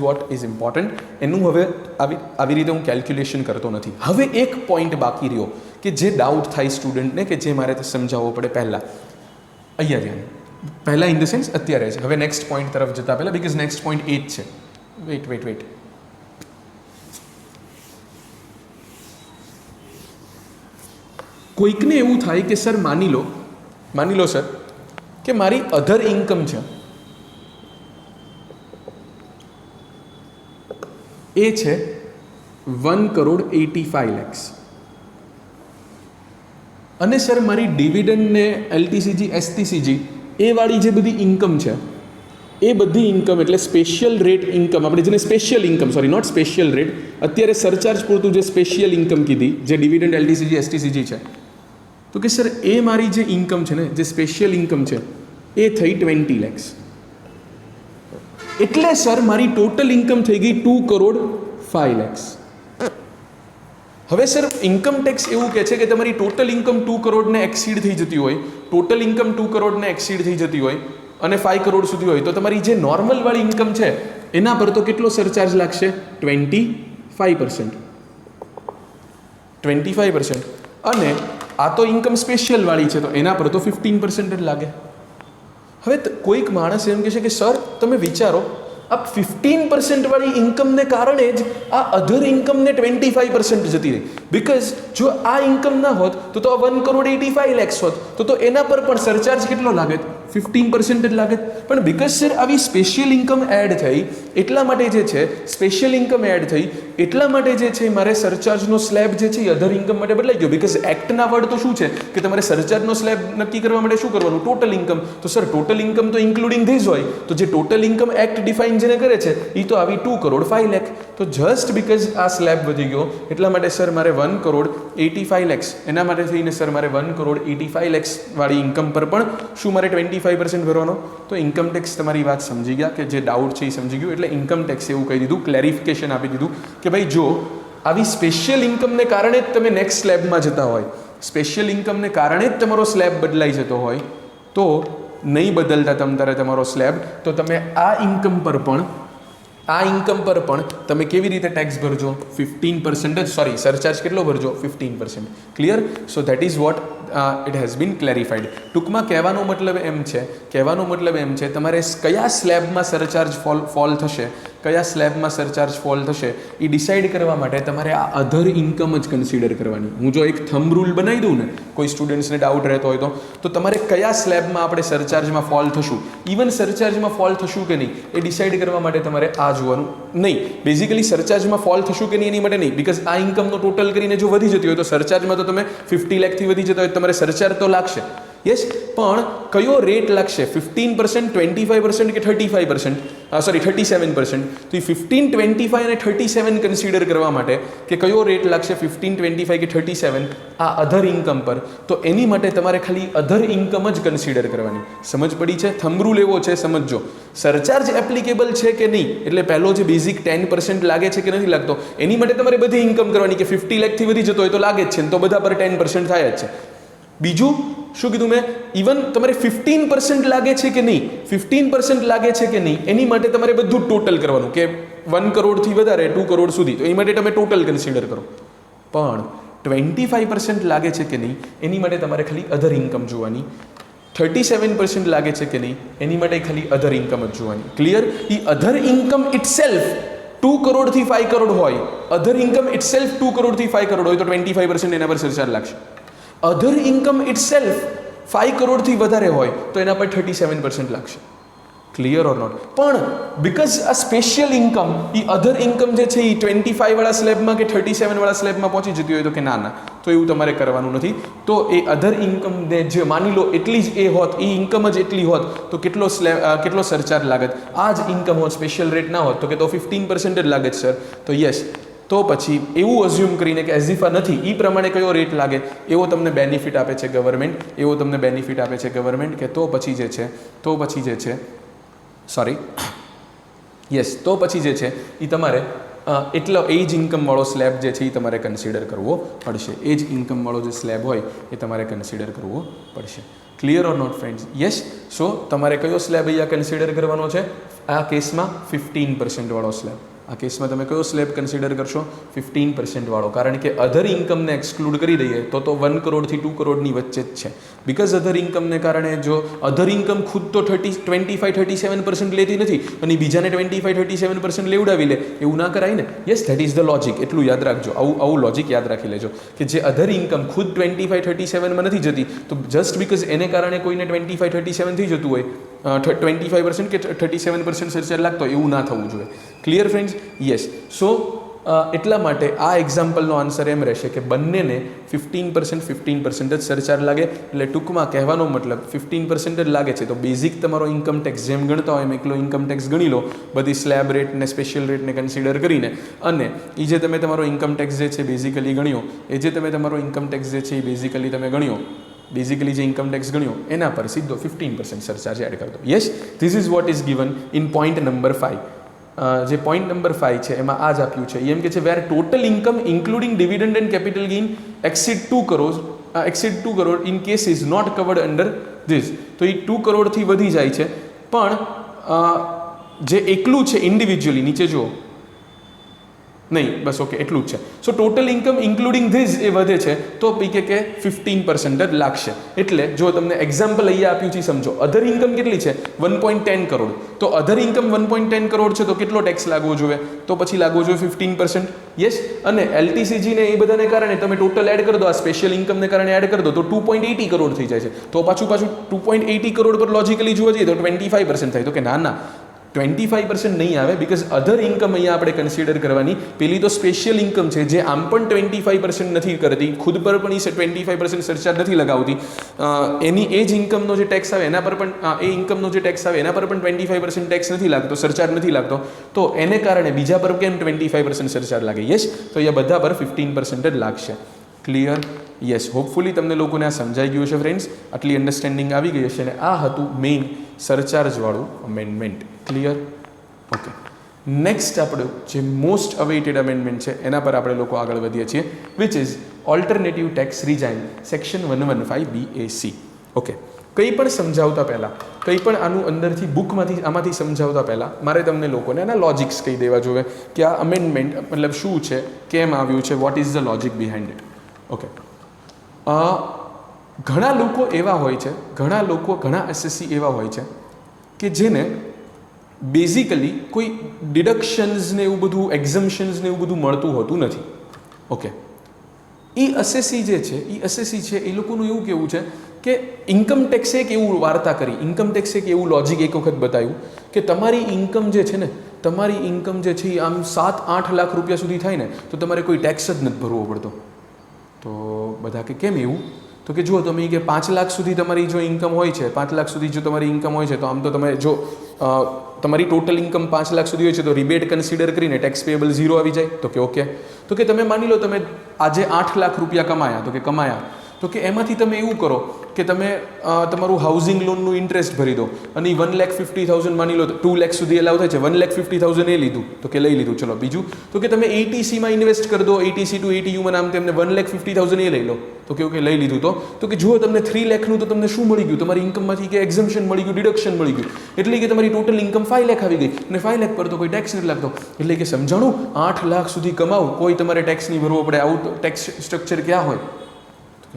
what is important. એનું હવે આવી રીતે હું કેલ્ક્યુલેશન કરતો નથી. હવે એક પોઈન્ટ બાકી રહ્યો કે જે ડાઉટ થાય સ્ટુડન્ટને, કે જે મારે સમજાવવો પડે પહેલાં. અહીંયા ધ્યાન, પહેલાં ઇન ધ સેન્સ અત્યારે છે. હવે નેક્સ્ટ પોઈન્ટ તરફ જતા પહેલાં, બીકોઝ નેક્સ્ટ પોઈન્ટ એ જ છે. વેઇટ. કોઈકને એવું થાય કે સર માની લો સર કે મારી અધર ઇન્કમ છે એ છે 1,85 લાખ, અને સર મારી ડિવિડન્ડ ને એલટીસીજી એસટીસીજી એ વાળી જે બધી ઇન્કમ છે એ બધી ઇન્કમ એટલે સ્પેશિયલ રેટ ઇન્કમ, આપણે જેને special income, sorry not special rate, અત્યારે સરચાર્જ પૂરતું જે સ્પેશિયલ ઇન્કમ કીધી જે ડિવિડન્ડ એલટીસીજી એસટીસીજી છે, તો કે સર એ મારી જે ઇન્કમ છે ને, જે સ્પેશિયલ ઇન્કમ છે એ થઈ 20 લાખ. એટલે સર મારી ટોટલ ઇન્કમ થઈ ગઈ 2,05 લાખ. હવે સર ઇન્કમ ટેક્સ એવું કહે છે કે તમારી ટોટલ ઇન્કમ 2 કરોડને એક્સીડ થઈ જતી હોય, ટોટલ ઇન્કમ 2 કરોડને એક્સીડ થઈ જતી હોય અને 5 કરોડ સુધી હોય, તો તમારી જે નોર્મલ વાળી ઇન્કમ છે એના પર તો કેટલો સરચાર્જ લાગશે? 25%. અને આ તો ઇન્કમ સ્પેશિયલ વાળી છે તો એના પર તો 15% જ લાગે. હવે કોઈક માણસ એમ કહે છે કે સર તમે વિચારો આ 15% વાળી ઇન્કમને કારણે જ આ અધર ઇન્કમને 25% જતી રહી. બિકોઝ જો આ ઇન્કમ ના હોત તો આ 1,85 lakhs હોત તો એના પર પણ સરચાર્જ કેટલો લાગે? 15% જ લાગે. પણ બિકોઝ સર આવી સ્પેશિયલ ઇન્કમ એડ થઈ એટલા માટે જે છે સ્પેશિયલ ઇન્કમ એડ થઈ એટલા માટે જે છે મારે સરચાર્જનો સ્લેબ જે છે એ અધર ઇન્કમ માટે બદલાઈ ગયો. બિકોઝ એક્ટના વર્ડ તો શું છે કે તમારે સરચાર્જનો સ્લેબ નક્કી કરવા માટે શું કરવાનું? Total income. તો સર ટોટલ ઇન્કમ તો ઇન્ક્લુડિંગ ધીસ હોય, તો જે ટોટલ ઇન્કમ એક્ટ ડિફાઇન જેને કરે છે એ તો આવી 2,05 lakh. તો જસ્ટ બિકોઝ આ સ્લેબ વધી ગયો એટલા માટે સર મારે 1,85 lakhs એના માટે થઈને સર મારે 1,85 lakhs વાળી ઇન્કમ પર પણ શું મારે 25% ભરવાનો? તો ઇન્કમ ટેક્સ તમારી વાત સમજી ગયા કે જે ડાઉટ છે એ સમજી ગયું. એટલે ઇન્કમ ટેક્સ એવું કહી દીધું, ક્લેરિફિકેશન આપી દીધું કે ભાઈ જો આવી સ્પેશિયલ ઇન્કમને કારણે જ તમે નેક્સ્ટ સ્લેબમાં જતા હોય, સ્પેશિયલ ઇન્કમને કારણે જ તમારો સ્લેબ બદલાઈ જતો હોય તો નહીં બદલતા તમારે તમારો સ્લેબ તો તમે આ ઇન્કમ પર પણ તમે કેવી રીતે ટેક્સ ભરજો? 15% જ, સોરી સરચાર્જ કેટલો ભરજો? 15%. Clear? So that is what it has been clarified. ટૂંકમાં કહેવાનો મતલબ એમ છે તમારે કયા સ્લેબમાં સરચાર્જ ફોલ થશે, કયા સ્લેબમાં સરચાર્જ ફોલ થશે એ ડિસાઇડ કરવા માટે તમારે આ અધર ઇન્કમ જ કન્સિડર કરવાની. હું જો એક થંબ રૂલ બનાવી દઉં ને કોઈ સ્ટુડન્ટ્સને ડાઉટ રહેતો હોય તો તમારે કયા સ્લેબમાં આપણે સરચાર્જમાં ફોલ થશું, ઇવન સરચાર્જમાં ફોલ થશું કે નહીં એ ડિસાઇડ કરવા માટે તમારે આ જોવાનું નહીં. બેઝિકલી સરચાર્જમાં ફોલ થશું કે નહીં એની માટે નહીં, બિકોઝ આ ઇન્કમનો ટોટલ કરીને જો વધી જતી હોય તો સરચાર્જમાં તો તમે 50 lakhથી વધી જતા હોય તમારે સરચાર્જ તો લાગશે. યસ, પણ કયો રેટ લાગશે? 15%, 25% કે 35%? સોરી 37%. તો એ 15, 25 અને 37 કન્સિડર કરવા માટે કે કયો રેટ લાગશે 15, 25 કે 37 આ અધર ઇન્કમ પર, તો એની માટે તમારે ખાલી અધર ઇન્કમ જ કન્સિડર કરવાની. સમજ પડી છે? થંબ રૂલ એવો છે, સમજજો. સરચાર્જ એપ્લિકેબલ છે કે નહીં એટલે પહેલો જે બેઝિક 10% લાગે છે કે નથી લાગતો એની માટે તમારે બધી ઇન્કમ કરવાની કે 50 lakhથી વધી જતો હોય તો લાગે જ છે ને, તો બધા પર 10% થાય જ છે. બીજું શું કીધું મેં? ઇવન તમારે 15% લાગે છે કે નહીં, 15% લાગે છે કે નહીં એની માટે તમારે બધું ટોટલ કરવાનું કે 1 કરોડથી વધારે 2 કરોડ સુધી, તો એ માટે તમે ટોટલ કન્સિડર કરો. પણ 25% લાગે છે કે નહીં એની માટે તમારે ખાલી અધર ઇન્કમ જોવાની. 37% લાગે છે કે નહીં એની માટે ખાલી અધર ઇન્કમ જ જોવાની. ક્લિયર? એ અધર ઇન્કમ ઇટસેલ્ફ 2 કરોડથી 5 કરોડ હોય, અધર ઇન્કમ ઇટસેલ્ફ 2 કરોડથી 5 કરોડ હોય તો 25% એના પર સરચાર્જ લાગશે. અધર ઇન્કમ ઇટસેલ્ફ 5 કરોડથી વધારે હોય તો એના પર 37% લાગશે. Clear or not? પણ બિકોઝ આ સ્પેશિયલ ઇન્કમ એ અધર ઇન્કમ જે છે એ 25 વાળા સ્લેબમાં કે 37 વાળા સ્લેબમાં પહોંચી જતી હોય તો કે ના તો એવું તમારે કરવાનું નથી. તો એ અધર ઇન્કમને જે માની લો એટલી જ એ હોત, એ ઇન્કમ જ એટલી હોત તો કેટલો સરચાર્જ લાગત? આ જ ઇન્કમ હોત, સ્પેશિયલ રેટ ના હોત તો કે તો 15% જ લાગે સર. તો યસ, તો પછી એવું અઝ્યુમ કરીને કે એઝિફા નથી એ પ્રમાણે કયો રેટ લાગે એવો તમને બેનિફિટ આપે છે ગવર્મેન્ટ, કે તો પછી જે છે એ તમારે એટલો એ જ ઇન્કમવાળો સ્લેબ જે છે એ તમારે કન્સિડર કરવો પડશે. એ જ ઇન્કમવાળો જે સ્લેબ હોય એ તમારે કન્સિડર કરવો પડશે. Clear or not friends? Yes. So તમારે કયો સ્લેબ અહીંયા કન્સિડર કરવાનો છે? આ કેસમાં 15% વાળો સ્લેબ. આ કેસમાં તમે કયો સ્લેબ કન્સિડર કરશો? 15% વાળો. કારણ કે અધર ઇન્કમને એક્સક્લુડ કરી દઈએ તો 1 કરોડથી 2 કરોડની વચ્ચે જ છે. બિકોઝ અધર ઇન્કમને કારણે જો અધર ઇન્કમ ખુદ તો 25-37% લેતી નથી અને બીજાને 25-37% લેવડાવી લે, એવું ના કરાય ને. Yes, that is the logic. એટલું યાદ રાખજો, આવું લોજિક યાદ રાખી લેજો કે જે અધર ઇન્કમ ખુદ 25-37માં નથી જતી તો જસ્ટ બિકોઝ એને કારણે કોઈને 25-37 થઈ જતું હોય 25% કે 37% સરચાર્જ લાગતો એવું ના થવું જોઈએ. Clear friends? યસ. સો એટલા માટે આ એક્ઝામ્પલનો આન્સર એમ રહેશે કે બંનેને 15% જ સરચાર્જ લાગે. એટલે ટૂંકમાં કહેવાનો મતલબ 15% જ લાગે છે તો બેઝિક તમારો ઇન્કમ ટેક્સ જેમ ગણતા હોય એમ એકલો ઇન્કમ ટેક્સ ગણી લો બધી સ્લેબ રેટ ને સ્પેશિયલ રેટને કન્સિડર કરીને, અને એ જે તમે તમારો ઇન્કમ ટેક્સ જે છે બેઝિકલી ગણ્યો જે ઇન્કમ ટેક્સ ગણ્યો એના પર સીધો 15% સરચાર્જ એડ કરી દો. Yes, this is what is given in point number 5. જે પોઈન્ટ નંબર 5 છે એમાં આ જ આપ્યું છે. એમ કે છે where total income including dividend and capital gain exceed 2 crore in case is not covered under this. તો એ 2 કરોડથી વધી જાય છે પણ જે એકલું છે ઇન્ડિવિજ્યુઅલી નીચે જુઓ નહીં, બસ ઓકે એટલું જ છે. So total income including this એ વધે છે તો કે 15% જ લાગશે. એટલે જો તમને એક્ઝામ્પલ અહીંયા આપ્યું છે સમજો, અધર ઇન્કમ કેટલી છે 1.10 કરોડ, તો અધર ઇન્કમ 1.10 કરોડ છે તો કેટલો ટેક્સ લાગવો જોઈએ? તો પછી લાગવો જોઈએ 15%. યસ. અને LTCG ને એ બધાને કારણે તમે ટોટલ એડ કરી દો, આ સ્પેશિયલ ઇન્કમને કારણે એડ કરી દો તો 2.80 કરોડ થઈ જાય છે. તો પાછું 2.80 કરોડ પર લોજિકલી જોવા જઈએ તો 25% થાય. તો કે ના 25% નહીં આવે, બીકોઝ અધર ઇન્કમ અહીંયા આપણે કન્સિડર કરવાની. પેલી તો સ્પેશિયલ ઇન્કમ છે જે આમ પણ 25% નથી કરતી, ખુદ પર પણ એ 25% સરચાર્જ નથી લગાવતી. એની એ જ ઇન્કમનો જે ટેક્સ આવે એના પર પણ એ ઇન્કમનો જે ટેક્સ આવે એના પર પણ 25% ટેક્સ નથી લાગતો, સરચાર્જ નથી લાગતો. તો એને કારણે બીજા પર કેમ 25% સરચાર્જ લાગે? યસ. તો અહીંયા બધા પર 15% જ લાગશે. ક્લિયર? યસ. હોપફુલી તમને લોકોને આ સમજાઈ ગયું છે ફ્રેન્ડ્સ, આટલી અન્ડરસ્ટેન્ડિંગ આવી ગઈ હશે. અને આ હતું મેઇન સરચાર્જવાળું અમેન્ડમેન્ટ. ક્લિયર? ઓકે. નેક્સ્ટ આપણું જે મોસ્ટ અવેઇટેડ અમેન્ડમેન્ટ છે એના પર આપણે લોકો આગળ વધીએ છીએ, which is alternative tax regime section 115BAC. Okay. કંઈ પણ સમજાવતા પહેલાં, કંઈ પણ આનું અંદરથી બુકમાંથી આમાંથી સમજાવતા પહેલાં મારે તમને લોકોને એના લોજિક્સ કહી દેવા જોઈએ કે આ અમેન્ડમેન્ટ મતલબ શું છે, કેમ આવ્યું છે, what is the logic behind it. Okay. ઘણા લોકો એવા હોય છે, ઘણા SSC એવા હોય છે કે જેને બેઝિકલી કોઈ ડિડક્શન્સ ને એવું બધું, એક્ઝમ્પશન્સ ને એવું બધું મળતું હોતું નથી. ઓકે. એ અસેસી જે છે એ લોકોનું એવું કેવું છે કે ઇન્કમ ટેક્સે એક એવું વાર્તા કરી, ઇન્કમ ટેક્સે એક એવું લોજિક એક વખત બતાવ્યું કે તમારી ઇન્કમ જે છે ને, તમારી ઇન્કમ જે છે એ આમ 7-8 લાખ રૂપિયા સુધી થાય ને તો તમારે કોઈ ટેક્સ જ નથી ભરવો પડતો. તો બધા કે કેમ એવું? તો કે જુઓ તમે કે 5 લાખ સુધી તમારી જો ઇન્કમ હોય છે, 5 લાખ સુધી જો તમારી ઇન્કમ હોય છે તો આમ તો તમે જો તમારી ટોટલ ઇન્કમ 5 લાખ સુધી હોય છે તો રિબેટ કન્સિડર કરીને ટેક્સ પેએબલ 0 આવી જાય. તો કે ઓકે. તો કે તમે માની લો તમે આજે 8 લાખ રૂપિયા કમાયા, તો કે કમાયા, તો કે એમાંથી તમે એવું કરો કે તમે તમારું હાઉસિંગ લોનનું ઇન્ટરેસ્ટ ભરી દો અને 1,50,000 માની લો 2 લાખ સુધી એલાવ થાય છે, 1,50,000 એ લીધું, તો કે લઈ લીધું. ચલો બીજું, તો કે તમે ATCમાં ઇન્વેસ્ટ કરી દો, ATC ટુ ATUમાં નામ તેમને 1,50,000 એ લઈ લો, તો કે ઓકે લઈ લીધું. તો કે જુઓ તમને 3 લાખનું તો તમને શું મળી ગયું? તમારી ઇન્કમમાંથી કે એક્ઝમ્પશન મળી ગયું, ડિડક્શન મળી ગયું, એટલે કે તમારી ટોટલ ઇન્કમ 5 લાખ આવી ગઈ અને 5 લાખ પર તો કોઈ ટેક્સ નથી લાગતો. એટલે કે સમજાણું, 8 લાખ સુધી કમાવું કોઈ તમારે ટેક્સ નહીં ભરવો પડે, આવું ટેક્સ સ્ટ્રક્ચર ક્યાં હોય?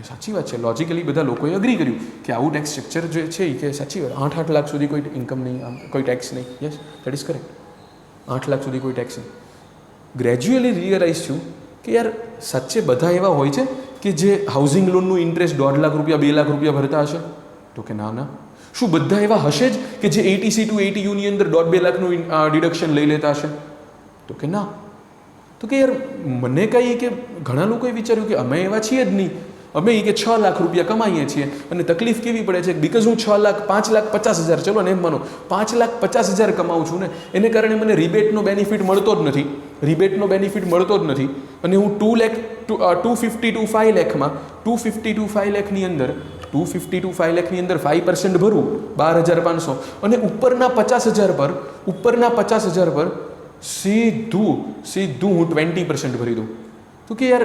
સાચી વાત છે. લોજિકલી બધા લોકોએ અગ્રી કર્યું કે આવું ટેક્સ સ્ટ્રક્ચર જે છે એ કે સાચી વાત, 8 લાખ સુધી કોઈ ઇન્કમ નહીં, કોઈ ટેક્સ નહીં. Yes, that is correct. 8 lakh સુધી કોઈ ટેક્સ નહીં. ગ્રેજ્યુઅલી રિયલાઇઝ થયું કે યાર સાચે બધા એવા હોય છે કે જે હાઉસિંગ લોનનું ઇન્ટરેસ્ટ 1.5 લાખ રૂપિયા 2 લાખ રૂપિયા ભરતા હશે? તો કે ના. શું બધા એવા હશે જ કે જે ATC ટુ ATUની અંદર 1.5-2 લાખનું ડિડક્શન લઈ લેતા હશે? તો કે ના. તો કે યાર મને કહીએ કે ઘણા લોકોએ વિચાર્યું કે અમે એવા છીએ જ નહીં, અમે કે 6 લાખ રૂપિયા કમાઈએ છીએ અને તકલીફ કેવી પડે છે બીકોઝ હું 5,50,000 ચલો ને એમ માનો 5,50,000 કમાઉં છું ને એને કારણે મને રિબેટનો બેનિફિટ મળતો જ નથી. અને હું 250 to 5 લાખમાં 250 to 5 લાખની અંદર 5% ભરું 12,500 અને ઉપરના 50,000 પર સીધું હું 20% ભરી દઉં. તો કે યાર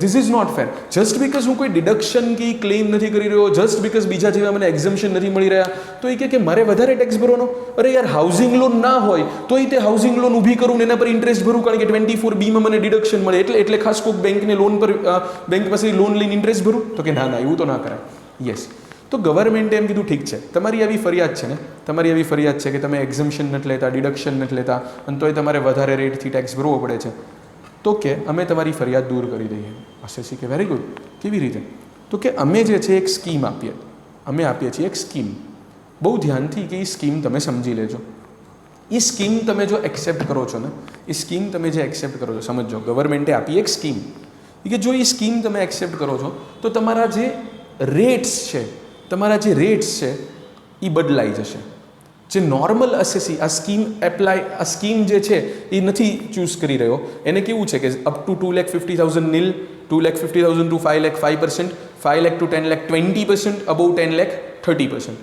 this is not fair. Just because હું કોઈ ડિડક્શન કે ક્લેમ નથી કરી રહ્યો, જસ્ટ બિકોઝ બીજા જેવા મને એક્ઝમ્પશન નથી મળી રહ્યા, તો એ કે મારે વધારે ટેક્સ ભરવાનો? અરે યાર હાઉસિંગ લોન ના હોય તો એ તે હાઉસિંગ લોન ઊભી કરું ને એના પર ઇન્ટરેસ્ટ ભરું, કારણ કે 24B મને ડિડક્શન મળે એટલે ખાસ કોઈક બેંકને લોન પર બેંક પાસે લોન લઈને ઇન્ટરેસ્ટ ભરું? તો કે ના એવું તો ના કરાય. યસ. તો ગવર્મેન્ટે એમ કીધું ઠીક છે, તમારી આવી ફરિયાદ છે કે તમે એક્ઝમ્પશન નથી લેતા, ડિડક્શન નથી લેતા અને તોય તમારે વધારે રેટથી ટેક્સ ભરવો પડે છે, તો કે અમે તમારી ફરિયાદ દૂર કરી દઈએ. અસેસી કે વેરી ગુડ. કેવી રીતે? તો કે અમે જે છે એક સ્કીમ આપીએ છીએ એક સ્કીમ. બહુ ધ્યાનથી કે એ સ્કીમ તમે સમજી લેજો. એ સ્કીમ તમે જો એક્સેપ્ટ કરો છો ને, સમજો ગવર્મેન્ટે આપી એક સ્કીમ કે જો એ સ્કીમ તમે એક્સેપ્ટ કરો છો તો તમારા જે રેટ્સ છે એ બદલાઈ જશે. જે નોર્મલ અસેસી આ સ્કીમ જે છે એ નથી ચૂઝ કરી રહ્યો, એને કેવું છે કે up to 2,50,000 nil, 2,50,000 to 5 lakh 5%, 5 lakh to 10 lakh 20%, above 10 lakh 30%.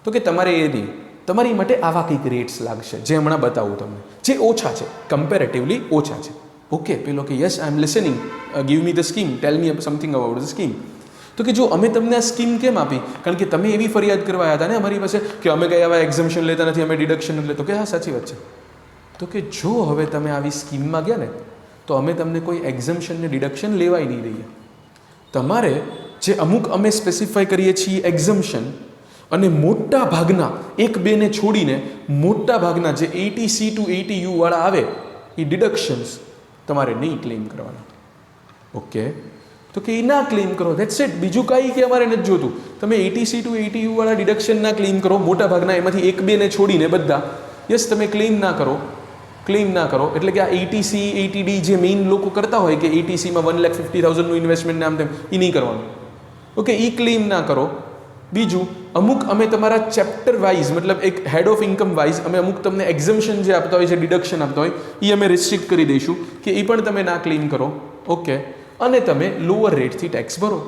તો કે તમારે એ નહીં, તમારી માટે આવા કંઈક રેટ્સ લાગશે જે હમણાં બતાવું તમને, જે ઓછા છે, કમ્પેરેટિવલી ઓછા છે. ઓકે, પેલો કે yes I am listening, give me the scheme, tell me something about the scheme. તો કે જો અમે તમને આ સ્કીમ કેમ આપી? કારણ કે તમે એવી ફરિયાદ કરવા આવ્યા હતા ને અમારી પાસે કે અમે કંઈ આવા એક્ઝમ્પશન લેતા નથી, અમે ડિડક્શન નથી લેતા. તો કે હા સાચી વાત છે. તો કે જો હવે તમે આવી સ્કીમમાં ગયા ને તો અમે તમને કોઈ એક્ઝમ્પશન ને ડિડક્શન લેવાય નહીં દઈએ. તમારે જે અમુક અમે સ્પેસિફાઈ કરીએ છીએ એક્ઝમ્પશન, અને મોટા ભાગના 1-2 ને છોડીને મોટા ભાગના જે 80C to 80U વાળા આવે એ ડિડક્શન્સ તમારે નહીં ક્લેમ કરવાના. ઓકે, તો કે એ ના ક્લેમ કરો, ધેટ્સ ઇટ. બીજું કાંઈ કે અમારે નથી જોતું. તમે 80C to 80U વાળા ડિડક્શન ના ક્લેમ કરો, મોટા ભાગના એમાંથી 1-2 ને છોડીને બધા યસ તમે ક્લેમ ના કરો. એટલે કે આ 80C 80D જે મેઇન લોકો કરતા હોય કે 80Cમાં 1,50,000નું ઇન્વેસ્ટમેન્ટ નામ તેમ, એ નહીં કરવાનું. ઓકે, એ ક્લેમ ના કરો. બીજું, અમુક અમે તમારા ચેપ્ટર વાઇઝ મતલબ એક હેડ ઓફ ઇન્કમ વાઇઝ અમે અમુક તમને એક્ઝમ્પશન જે આપતા હોય છે, ડિડક્શન આપતા હોય, એ અમે રિસ્ટ્રિક્ટ કરી દઈશું કે એ પણ તમે ના ક્લેમ કરો. ઓકે, અને તમે લોઅર રેટથી ટેક્સ ભરો.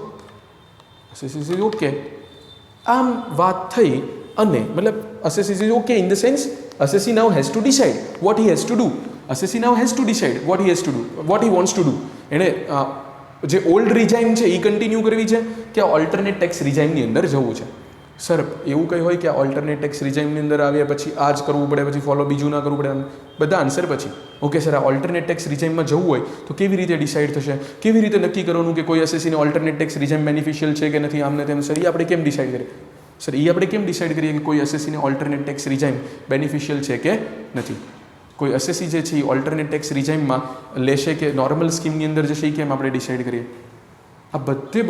ઓકે, આમ વાત થઈ. અને મતલબ assessor is okay in the sense assessor now has to decide what he has to do. Assessor now has to decide what he has to do, what he wants to do. એને જે ઓલ્ડ રિજાઇમ છે એ કન્ટિન્યુ કરવી છે કે ઓલ્ટરનેટ ટેક્સ રિજાઇમની અંદર જવું છે. સર એવું કંઈ હોય કે ઓલ્ટરનેટ ટેક્સ રિજાઇમની અંદર આવ્યા પછી આ જ કરવું પડે, પછી ફોલો બીજું ના કરવું પડે, બધા આન્સર પછી. ઓકે સર, આ ઓલ્ટરનેટ ટેક્સ રિજાઇમમાં જવું હોય તો કેવી રીતે ડિસાઇડ થશે, કેવી રીતે નક્કી કરવાનું કે કોઈ એસએસસીને ઓલ્ટરનેટ ટેક્સ રિજાઇમ બેનિફિશિયલ છે કે નથી, આમને તેમ. સર એ આપણે કેમ ડિસાઇડ કરીએ? સર એ આપણે કેમ ડિસાઇડ કરીએ કે કોઈ એસએસસીને ઓલ્ટરનેટ ટેક્સ રિજાઇમ બેનિફિશિયલ છે કે નથી? કોઈ એસએસસી જે છે એ ઓલ્ટરનેટ ટેક્સ રિજાઇમમાં લેશે કે નોર્મલ સ્કીમની અંદર જશે, એ કેમ આપણે ડિસાઇડ કરીએ? આ બધું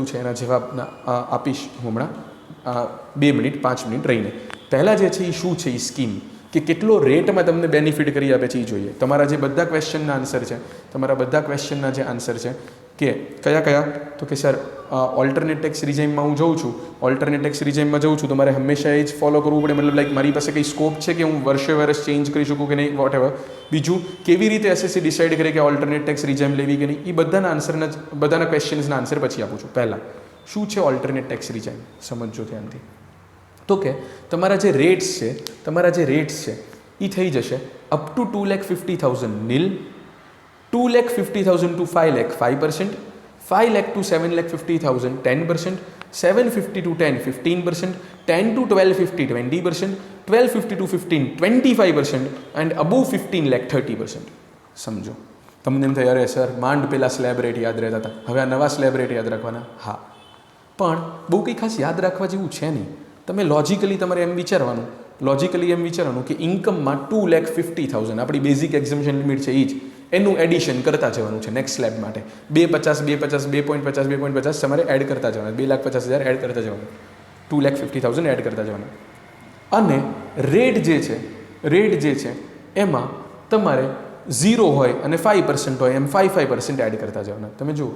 છે એના જવાબ આપીશ હું હમણાં 2 મિનિટ 5 મિનિટ રહીને. પહેલાં જે છે એ શું છે, એ સ્કીમ કે કેટલો રેટમાં તમને બેનિફિટ કરી આપે છે એ જોઈએ. તમારા જે બધા ક્વેશ્ચનના આન્સર છે, જે આન્સર છે કે કયા, તો કે સર ઓલ્ટરનેટ ટેક્સ રિજાઇમમાં હું જઉં છું, તો મારે હંમેશા એ જ ફોલો કરવું પડે, મતલબ લાઈક મારી પાસે કંઈ સ્કોપ છે કે હું વર્ષે ચેન્જ કરી શકું કે નહીં, વોટ એવર. બીજું, કેવી રીતે એસએસસી ડિસાઇડ કરે કે ઓલ્ટરનેટ ટેક્સ રિજાઇમ લેવી કે નહીં, એ બધાના ક્વેશ્ચન્સના આન્સર પછી આપું છું. પહેલાં શું છે ઓલ્ટરનેટ ટેક્સ રિજાઇમ, સમજો ધ્યાનથી. તો કે તમારા જે રેટ્સ છે એ થઈ જશે up to 2,50,000 nil, 2,50,000 to 5 lakh 5%, 5 lakh to 7,50,000 10%, 750 to 10 15%, 10 to 1250 20%, 1250 to 15 25%, and above 15 lakh 30%. સમજો. તમને એમ થાય અરે સર માંડ પેલા સ્લેબ રેટ યાદ રહેતા હતા, હવે આ નવા સ્લેબ રેટ યાદ રાખવાના. હા, પણ બહુ કંઈ ખાસ યાદ રાખવા જેવું છે નહીં. તમે લોજિકલી તમારે એમ વિચારવાનું કે ઇન્કમમાં 2,50,000 આપણી બેઝિક એક્ઝમ્પશન લિમિટ છે એ જ, એનું એડિશન કરતા જવાનું છે નેક્સ્ટ સ્લેબ માટે. 2.50 તમારે એડ કરતા જવાના, 2,50,000 એડ કરતા જવાના, 2,50,000 એડ કરતા જવાના. અને રેટ જે છે એમાં તમારે 0 હોય અને 5% હોય એમ 5% એડ કરતા જવાના. તમે જુઓ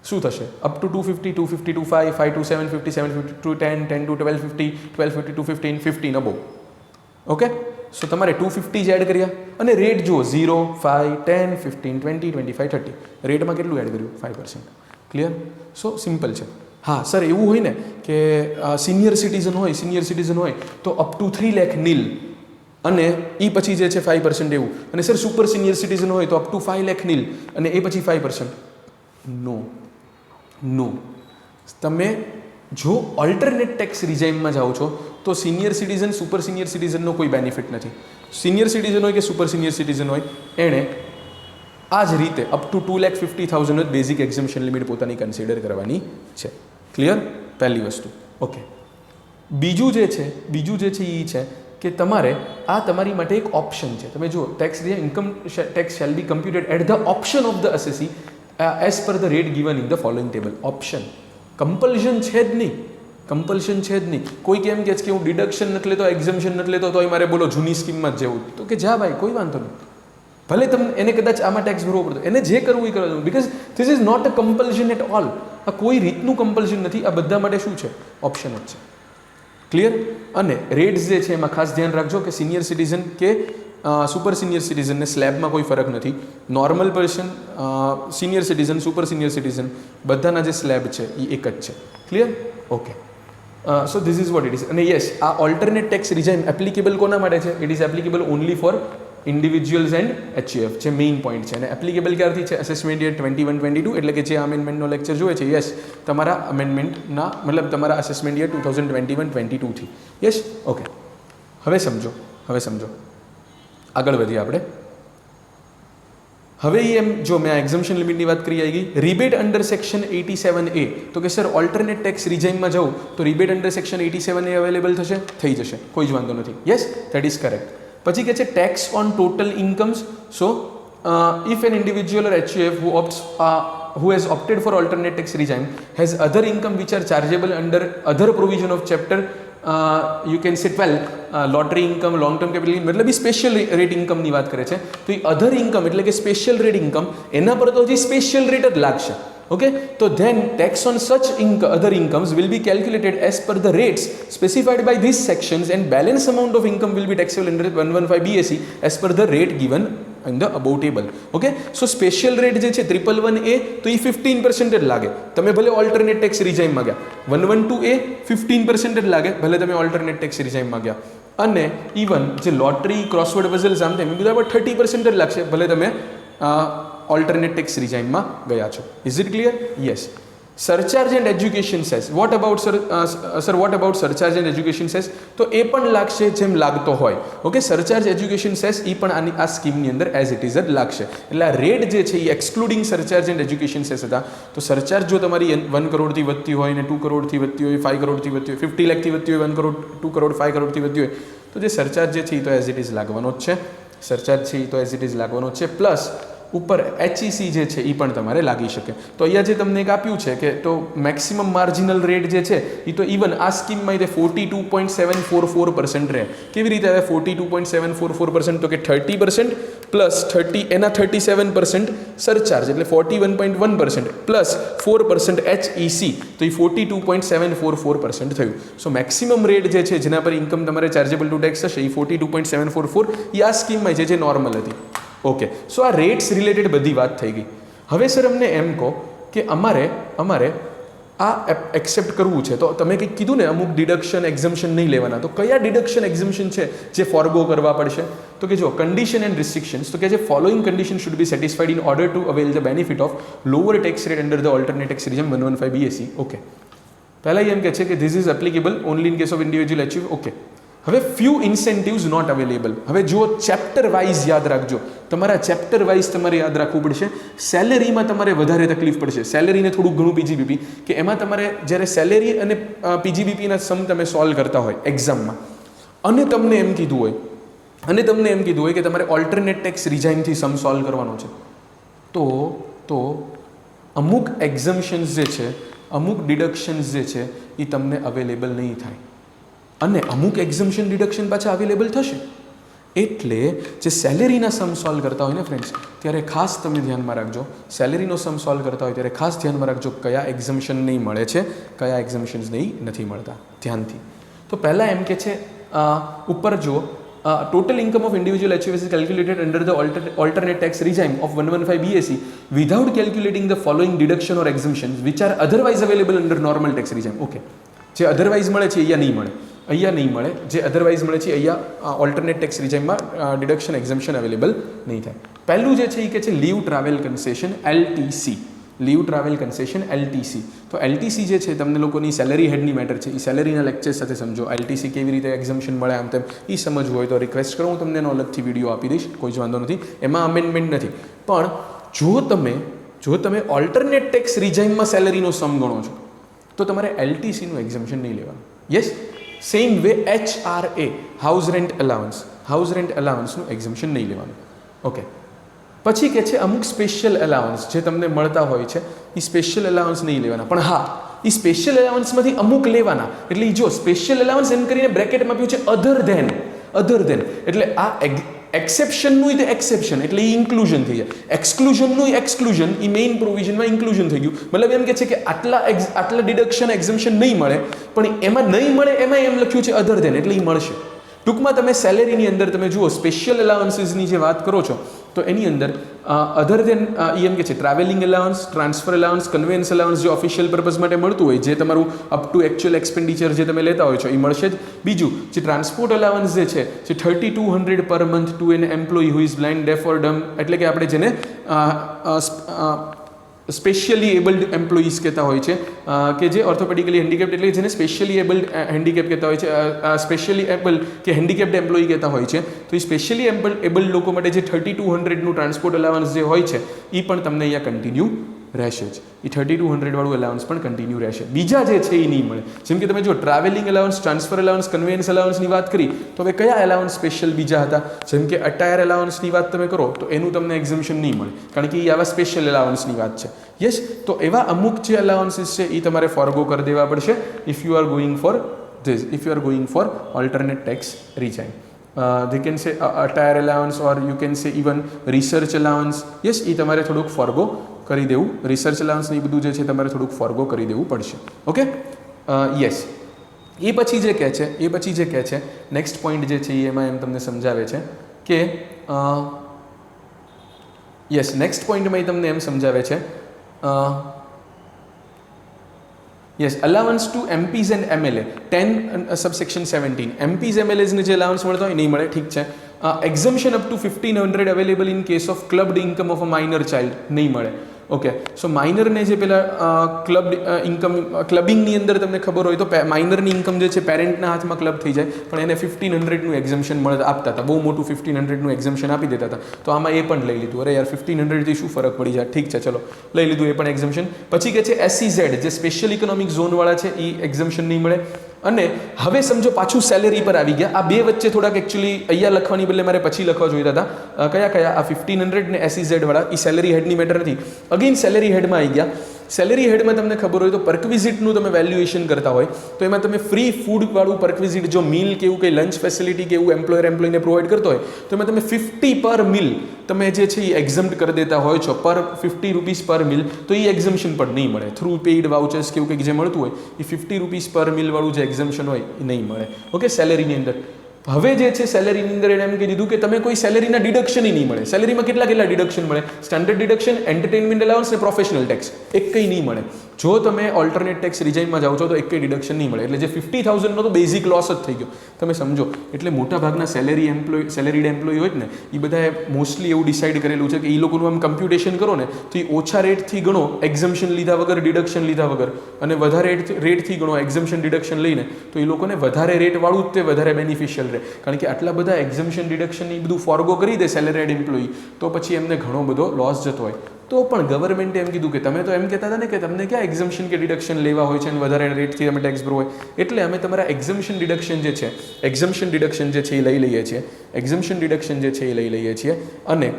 શું થશે, up to 250 250 to 5 5 to 750 750 to 10 10 to 1250 1250 to 15 15 above. Okay, સો તમારે 250 જ એડ કર્યા અને રેટ જુઓ 0 5 10 15 20 25 30. રેટમાં કેટલું એડ કર્યું? 5%. ક્લિયર? સો સિમ્પલ છે. હા સર, એવું હોય ને કે સિનિયર સિટીઝન હોય તો અપ ટુ 3 lakh નિલ અને એ પછી જે છે 5% એવું. અને સર સુપર સિનિયર સિટીઝન હોય તો અપ ટુ 5 lakh નિલ અને એ પછી 5%. નો. તમે જો ઓલ્ટરનેટ ટેક્સ રિજાઇમમાં જાઓ છો તો સિનિયર સિટીઝન સુપર સિનિયર સિટીઝનનો કોઈ બેનિફિટ નથી. સિનિયર સિટીઝન હોય કે સુપર સિનિયર સિટીઝન હોય, એણે આ જ રીતે અપ ટુ 2,50,000 જ બેઝિક એક્ઝમ્પશન લિમિટ પોતાની કન્સિડર કરવાની છે. ક્લિયર? પહેલી વસ્તુ. ઓકે, બીજું જે છે એ છે કે તમારે આ તમારી માટે એક ઓપ્શન છે. તમે જુઓ, tax income tax shall be computed at the option of the assessee as per the rate given in the following table. Option, compulsion છે જ નહીં. કોઈ કેમ કહે છે કે હું ડિડક્શન નથી લેતો, એક્ઝમ્પશન નથી લેતો, તો મારે બોલો જૂની સ્કીમમાં જ જવું, તો કે જા ભાઈ કોઈ વાંધો નહીં, ભલે તમને એને કદાચ આમાં ટેક્સ ભરવો પડતો, એને જે કરવું એ કરવા દો, because this is not a compulsion at all. આ કોઈ રીતનું કમ્પલ્શન નથી, આ બધા માટે શું છે? ઓપ્શન જ છે. ક્લિયર? અને રેટ્સ જે છે એમાં ખાસ ધ્યાન રાખજો કે સિનિયર સિટીઝન કે સુપર સિનિયર સિટીઝનને સ્લેબમાં કોઈ ફરક નથી. Normal person, senior citizen, super senior citizen બધાના જે સ્લેબ છે એ એક જ છે. Clear? Okay, so this is what it is. અને યસ, આ ઓલ્ટરનેટ ટેક્સ રિજાઇમ એપ્લિકેબલ કોના માટે છે? It is applicable only for individuals and HUF, જે મેઇન પોઈન્ટ છે. અને એપ્લિકેબલ ક્યારથી છે? અસેસમેન્ટ યર 21-22, એટલે કે જે અમેન્ડમેન્ટનો લેક્ચર જોઈએ છે, યસ, તમારા અમેન્ડમેન્ટના મતલબ તમારા અસેસમેન્ટ યર 2021-22 થી. યસ? ઓકે, હવે સમજો આગળ વધીએ આપણે. હવે એમ જો મેં આ એક્ઝમ્પશન લિમિટની વાત કરી આવી ગઈ. રિબેટ અંડર સેક્શન 87A, તો કે સર ઓલ્ટરનેટ ટેક્સ રિજાઇમમાં જાઉં તો rebate under section 87A available થશે, થઈ જશે, કોઈ જ વાંધો નથી. Yes, that is correct. પછી કે છે tax on total incomes. So if an individual or HUF who has opted for alternate tax regime has other income which are chargeable under other provision of chapter you can say 12 lottery income, long term capital income, मतलब સ્પેશિયલ રેટ ઇન્કમની વાત કરે છે. તો એ અધર ઇન્કમ એટલે કે સ્પેશિયલ રેટ ઇન્કમ, એના પર તો હજી સ્પેશિયલ રેટ જ લાગશે. ઓકે, તો then tax on such other incomes will be calculated as per the rates specified by these sections and balance amount of income will be taxable under 115 BAC as per the rate given in the above table. Okay, so special rate જે છે 111A તો એ 15% જ લાગે, તમે ભલે ઓલ્ટરનેટ ટેક્સ રિજાઇમમાં ગયા. 112A 15% જ લાગે, ભલે તમે ઓલ્ટરનેટ ટેક્સ રિજાઇમમાં ગયા. અને ઇવન જે લોટરી, ક્રોસવર્ડ પઝલ્સ આમ તેમ બધા 30% જ લાગશે, ભલે તમે ઓલ્ટરનેટ ટેક્સ રિજાઇમમાં ગયા છો. Is it clear? Yes. Surcharge and education cess, what about sir what about surcharge and education cess? તો એ પણ લાગશે જેમ લાગતો હોય. ઓકે, સરચાર્જ એજ્યુકેશન સેસ એ પણ આની આ સ્કીમની અંદર એઝ ઇટ ઇઝ જ લાગશે. એટલે આ રેટ જે છે એ એક્સક્લુડિંગ સરચાર્જ એન્ડ એજ્યુકેશન સેસ હતા. તો સરચાર્જ જો તમારી 1 કરોડથી વધતી હોય ને 2 કરોડથી વધતી હોય, 5 કરોડથી વધતી હોય, 50 લાખથી વધતી હોય, 1 કરોડ, 2 કરોડ, 5 કરોડથી વધતી હોય, તો જે સરચાર્જ જે છે એ તો એઝ ઇટ ઇઝ લાગવાનો જ છે. સરચાર્જ છે એ તો એઝ ઇટ ઇઝ લાગવાનો જ છે. પ્લસ ઉપર HEC જે છે એ પણ તમારે લાગી શકે. તો અહીંયા જે તમને એક આપ્યું છે કે તો મેક્સિમમ માર્જિનલ રેટ જે છે એ તો ઇવન આ સ્કીમમાં તે 42.744% રહે. કેવી રીતે આવે 42.744%? તો કે 30% પ્લસ 30 એના 37% સરચાર્જ એટલે 41.1% પ્લસ 4% HEC, તો એ 42.744% થયું. સો મેક્સિમમ રેટ જે છે જેના પર ઇન્કમ તમારે ચાર્જેબલ ટુ ટેક્સ થશે એ 42.744 એ આ સ્કીમમાં છે જે નોર્મલ હતી. ઓકે, સો આ રેટ્સ રિલેટેડ બધી વાત થઈ ગઈ. હવે સર અમને એમ કહો કે અમારે આ એક્સેપ્ટ કરવું છે, તો તમે કંઈક કીધું ને અમુક ડિડક્શન એક્ઝમ્પશન નહીં લેવાના, તો કયા ડિડક્શન એક્ઝમ્પશન છે જે ફોરગો કરવા પડશે? તો કે જો કન્ડિશન એન્ડ રિસ્ટ્રિક્શન્સ, તો કે જે following condition should be satisfied in order to avail the benefit of lower tax rate under the alternate tax regime 115 BAC. Okay, પહેલાં એમ કહે છે કે this is applicable only in case of individual achieve. Okay, હવે ફ્યુ ઇન્સેન્ટિવ્સ નોટ અવેલેબલ. હવે જુઓ ચેપ્ટર વાઇઝ યાદ રાખજો, તમારા ચેપ્ટર વાઇઝ તમારે યાદ રાખવું પડશે. સેલેરીમાં તમારે વધારે તકલીફ પડશે, સેલેરીને થોડું ઘણું પીજીબીપી, કે એમાં તમારે જ્યારે સેલેરી અને પીજીબીપીના સમ તમે સોલ્વ કરતા હોય એક્ઝામમાં અને તમને એમ કીધું હોય કે તમારે ઓલ્ટરનેટ ટેક્સ રિજાઇમથી સમ સોલ્વ કરવાનો છે, તો અમુક એક્ઝમ્પશન્સ જે છે, અમુક ડિડક્શન્સ જે છે એ તમને અવેલેબલ નહીં થાય અને અમુક એક્ઝમ્પશન ડિડક્શન પાછા અવેલેબલ થશે. એટલે જે સેલેરીના સમ સોલ્વ કરતા હોય ને ફ્રેન્ડ્સ, ત્યારે ખાસ તમે ધ્યાનમાં રાખજો, સેલેરીનો સમ સોલ્વ કરતા હોય ત્યારે ખાસ ધ્યાનમાં રાખજો કયા એક્ઝમ્પશન નહીં મળે છે, કયા એક્ઝમ્પશન્સ નહીં નથી મળતા, ધ્યાનથી. તો પહેલાં એમ કે છે ઉપર જુઓ, total income of individual HUF is calculated under the alternate tax regime of 115 BAC without calculating the following deduction or exemptions which are otherwise available under normal tax regime. Okay, જે અધરવાઇઝ મળે છે અહીંયા નહીં મળે, જે અધરવાઇઝ મળે છે અહીંયા ઓલ્ટરનેટ ટેક્સ રિજાઇમમાં ડિડક્શન એક્ઝમ્પશન અવેલેબલ નહીં થાય. પહેલું જે છે એ કે છે leave travel concession LTC. Leave travel concession LTC. તો LTC જે છે તમને લોકોની સેલેરી હેડની મેટર છે, એ સેલેરીના લેક્ચર્સ સાથે સમજો. LTC કેવી રીતે એક્ઝમ્પશન મળે આમ તેમ એ સમજવું હોય તો રિક્વેસ્ટ કરું, હું તમને એનો અલગથી વિડીયો આપી દઈશ, કોઈ જ વાંધો નથી, એમાં અમેન્ડમેન્ટ નથી. પણ જો તમે ઓલ્ટરનેટ ટેક્સ રિજાઇમમાં સેલેરીનો સમ ગણો છો તો તમારે LTCનું એક્ઝમ્પશન નહીં લેવાનું. Yes, same way HRA house rent અલાવન્સનું એક્ઝમ્પશન નહીં લેવાનું. ઓકે, પછી કે છે અમુક સ્પેશિયલ એલાવન્સ જે તમને મળતા હોય છે એ સ્પેશિયલ એલાવન્સ નહીં લેવાના. પણ હા, એ સ્પેશિયલ એલાવન્સમાંથી અમુક લેવાના. એટલે જો સ્પેશિયલ એલાવન્સ એમ કરીને બ્રેકેટમાં આપ્યું છે અધર ધેન, એટલે આ એક્સેપ્શનનું એ એક્સેપ્શન એટલે એ ઇન્ક્લુઝન થઈ જાય, એક્સક્લુઝનનું એક્સક્લુઝન એ મેઇન પ્રોવિઝનમાં ઇન્ક્લુઝન થઈ ગયું. મતલબ એમ કે છે કે આટલા ડિડક્શન એક્ઝમ્પશન નહીં મળે, પણ એમાં નહીં મળે એમાં એમ લખ્યું છે અધર ધેન, એટલે એ મળશે. ટૂંકમાં તમે સેલેરીની અંદર તમે જુઓ સ્પેશિયલ એલાવન્સીસની જે વાત કરો છો તો એની અંદર અધર ધેન એમ કે છે ટ્રાવેલિંગ એલાવન્સ, ટ્રાન્સફર એલાવન્સ, કન્વેન્સ એલાવન્સ જે ઓફિશિયલ પર્પઝ માટે મળતું હોય, જે તમારું અપ ટુ એકચ્યુઅલ એક્સપેન્ડિચર જે તમે લેતા હોય છો એ મળશે જ. બીજું જે ટ્રાન્સપોર્ટ એલાવન્સ જે છે જે 3200 per month to an employee who is blind, deaf or dumb, એટલે કે આપણે જેને સ્પેશિયલી એબલ્ડ એમ્પ્લોઈઝ કહેતા હોય છે કે જે ઓર્થોપેડિકલી હેન્ડીકેપ્ડ એટલે જેને સ્પેશિયલી એબલ્ડ હેન્ડીકેપ કહેતા હોય છે, સ્પેશિયલી એબલ્ડ કે હેન્ડીકેપ્ડ એમ્પ્લોઈ કહેતા હોય છે. તો એ સ્પેશિયલી એબલ્ડ લોકો માટે જે 3200નું ટ્રાન્સપોર્ટ અલાવન્સ જે હોય છે એ પણ તમને અહીંયા કન્ટિન્યુ રહેશે જ. એ 3200 વાળું અલાવન્સ પણ કન્ટિન્યુ રહેશે. બીજા જે છે એ નહીં મળે. જેમ કે તમે જો ટ્રાવેલિંગ અલાવન્સ, ટ્રાન્સફર અલાવન્સ, કન્વેયન્સ અલાવન્સની વાત કરી તો હવે કયા અલાવન્સ સ્પેશિયલ બીજા હતા? જેમ કે અટાયર અલાવન્સની વાત તમે કરો તો એનું તમને એક્ઝમ્પશન નહીં મળે, કારણ કે એ આવા સ્પેશિયલ અલાવન્સની વાત છે. યસ, તો એવા અમુક જે અલાવન્સીસ છે એ તમારે ફોરગો કરી દેવા પડશે if you are going for this, if you are going for alternate tax regime. they can say attire allowance or you can say even research allowance. Yes, એ તમારે થોડુંક ફોરગો કરી દેવું. રિસર્ચ અલાવન્સ એ બધું જે છે તમારે થોડુંક ફોરગો કરી દેવું પડશે. Okay, yes. એ પછી જે કહે છે નેક્સ્ટ પોઈન્ટ જે છે એમાં એમ તમને સમજાવે છે કે યસ, નેક્સ્ટ પોઈન્ટમાં એ તમને એમ સમજાવે છે yes, allowance to MPs and MLA 10 subsection 17. MPs એમએલએઝને જે અલાવન્સ મળતો હોય નહીં મળે, ઠીક છે. Exemption up to 1500 available in case of clubbed income of a minor child નહીં મળે. ઓકે, સો માઇનરને જે પેલા ક્લબિંગની અંદર તમને ખબર હોય તો માઇનરની ઇન્કમ જે છે પેરેન્ટના હાથમાં ક્લબ થઈ જાય, પણ એને 1500નું એક્ઝમ્પશન આપતા હતા, બહુ મોટું 1500નું એક્ઝમ્પશન આપી દેતા હતા. તો આમાં એ પણ લઈ લીધું. અરે યાર 1500થી શું ફરક પડી જાય, ઠીક છે ચલો લઈ લીધું એ પણ એક્ઝમ્પશન. પછી કે છે એસસીઝેડ જે સ્પેશિયલ ઇકોનોમિક ઝોનવાળા છે એ એક્ઝમ્પશન નહીં મળે. અને હવે સમજો પાછું સેલેરી પર આવી ગયા. આ બે વચ્ચે થોડાક એકચ્યુઅલી અહીંયા લખવાની બદલે મારે પછી લખવા જોઈતા હતા. કયા આ 1500 ને એસસીઝેડ વાળા એ સેલેરી હેડની મેટર નથી. અગેન સેલેરી હેડમાં આવી ગયા. સેલેરી હેડમાં તમને ખબર હોય તો પરક્વિઝિટનું તમે વેલ્યુએશન કરતા હોય તો એમાં તમે ફ્રી ફૂડવાળું પરક્વિઝિટ જો મીલ કે એવું કંઈ લંચ ફેસિલિટી કે એવું એમ્પ્લોયને પ્રોવાઈડ કરતો હોય તો એમાં તમે 50 પર મીલ તમે જે છે એ એક્ઝમ્પ્ટ કરી દેતા હોય છો, પર 50 રૂપીસ પર મીલ. તો એ એક્ઝમ્પશન પણ નહીં મળે. થ્રુ પેઇડ વાઉચર્સ કે એવું કંઈક જે મળતું હોય એ 50 રૂપીસ પર મીલ વાળું જે એક્ઝમ્પશન હોય એ નહીં મળે. ઓકે, સેલેરીની અંદર. હવે જે છે સેલેરીની અંદર એને એમ કહી દીધું કે તમે કોઈ સેલેરીના ડિડક્શન નહીં મળે. સેલેરીમાં કેટલા ડિડક્શન મળે? સ્ટાન્ડર્ડ ડિડક્શન, એન્ટરટેનમેન્ટ અલાવન્સ ને પ્રોફેશનલ ટેક્સ. એક કંઈ નહીં મળે. જો તમે ઓલ્ટરનેટ ટેક્સ રિજાઇનમાં જાઓ છો તો એક કંઈ ડિડક્શન નહીં મળે. એટલે જે 50,000નો તો બેઝિક લોસ જ થઈ ગયો, તમે સમજો. એટલે મોટાભાગના સેલેરીડ એમ્પ્લોય હોય ને એ બધાએ મોસ્ટલી એવું ડિસાઇડ કરેલું છે કે એ લોકોનું આમ કમ્પ્યુટેશન કરો ને તો એ ઓછા રેટથી ગણો એક્ઝમ્પશન લીધા વગર, ડિડક્શન લીધા વગર, અને વધારે રેટથી ગણો એક્ઝમ્પશન ડિડક્શન લઈને, તો એ લોકોને વધારે રેટવાળું જ તે વધારે બેનિફિશિયલ રહે. કારણ કે આટલા બધા એક્ઝમ્પશન ડિડક્શન એ બધું ફોરગો કરી દે સેલેરીડ એમ્પ્લોય તો પછી એમને ઘણો બધો લોસ જતો હોય. તો પણ ગવર્મેન્ટે એમ કીધું કે તમે તો એમ કહેતા હતા ને કે તમને ક્યાં એક્ઝમ્પશન કે ડિડક્શન લેવા હોય છે અને વધારે રેટથી તમે ટેક્સ ભરવો હોય, એટલે અમે તમારા એક્ઝમ્પશન ડિડક્શન જે છે એ લઈ લઈએ છીએ. એક્ઝમ્પશન ડિડક્શન જે છે એ લઈ લઈએ છીએ અને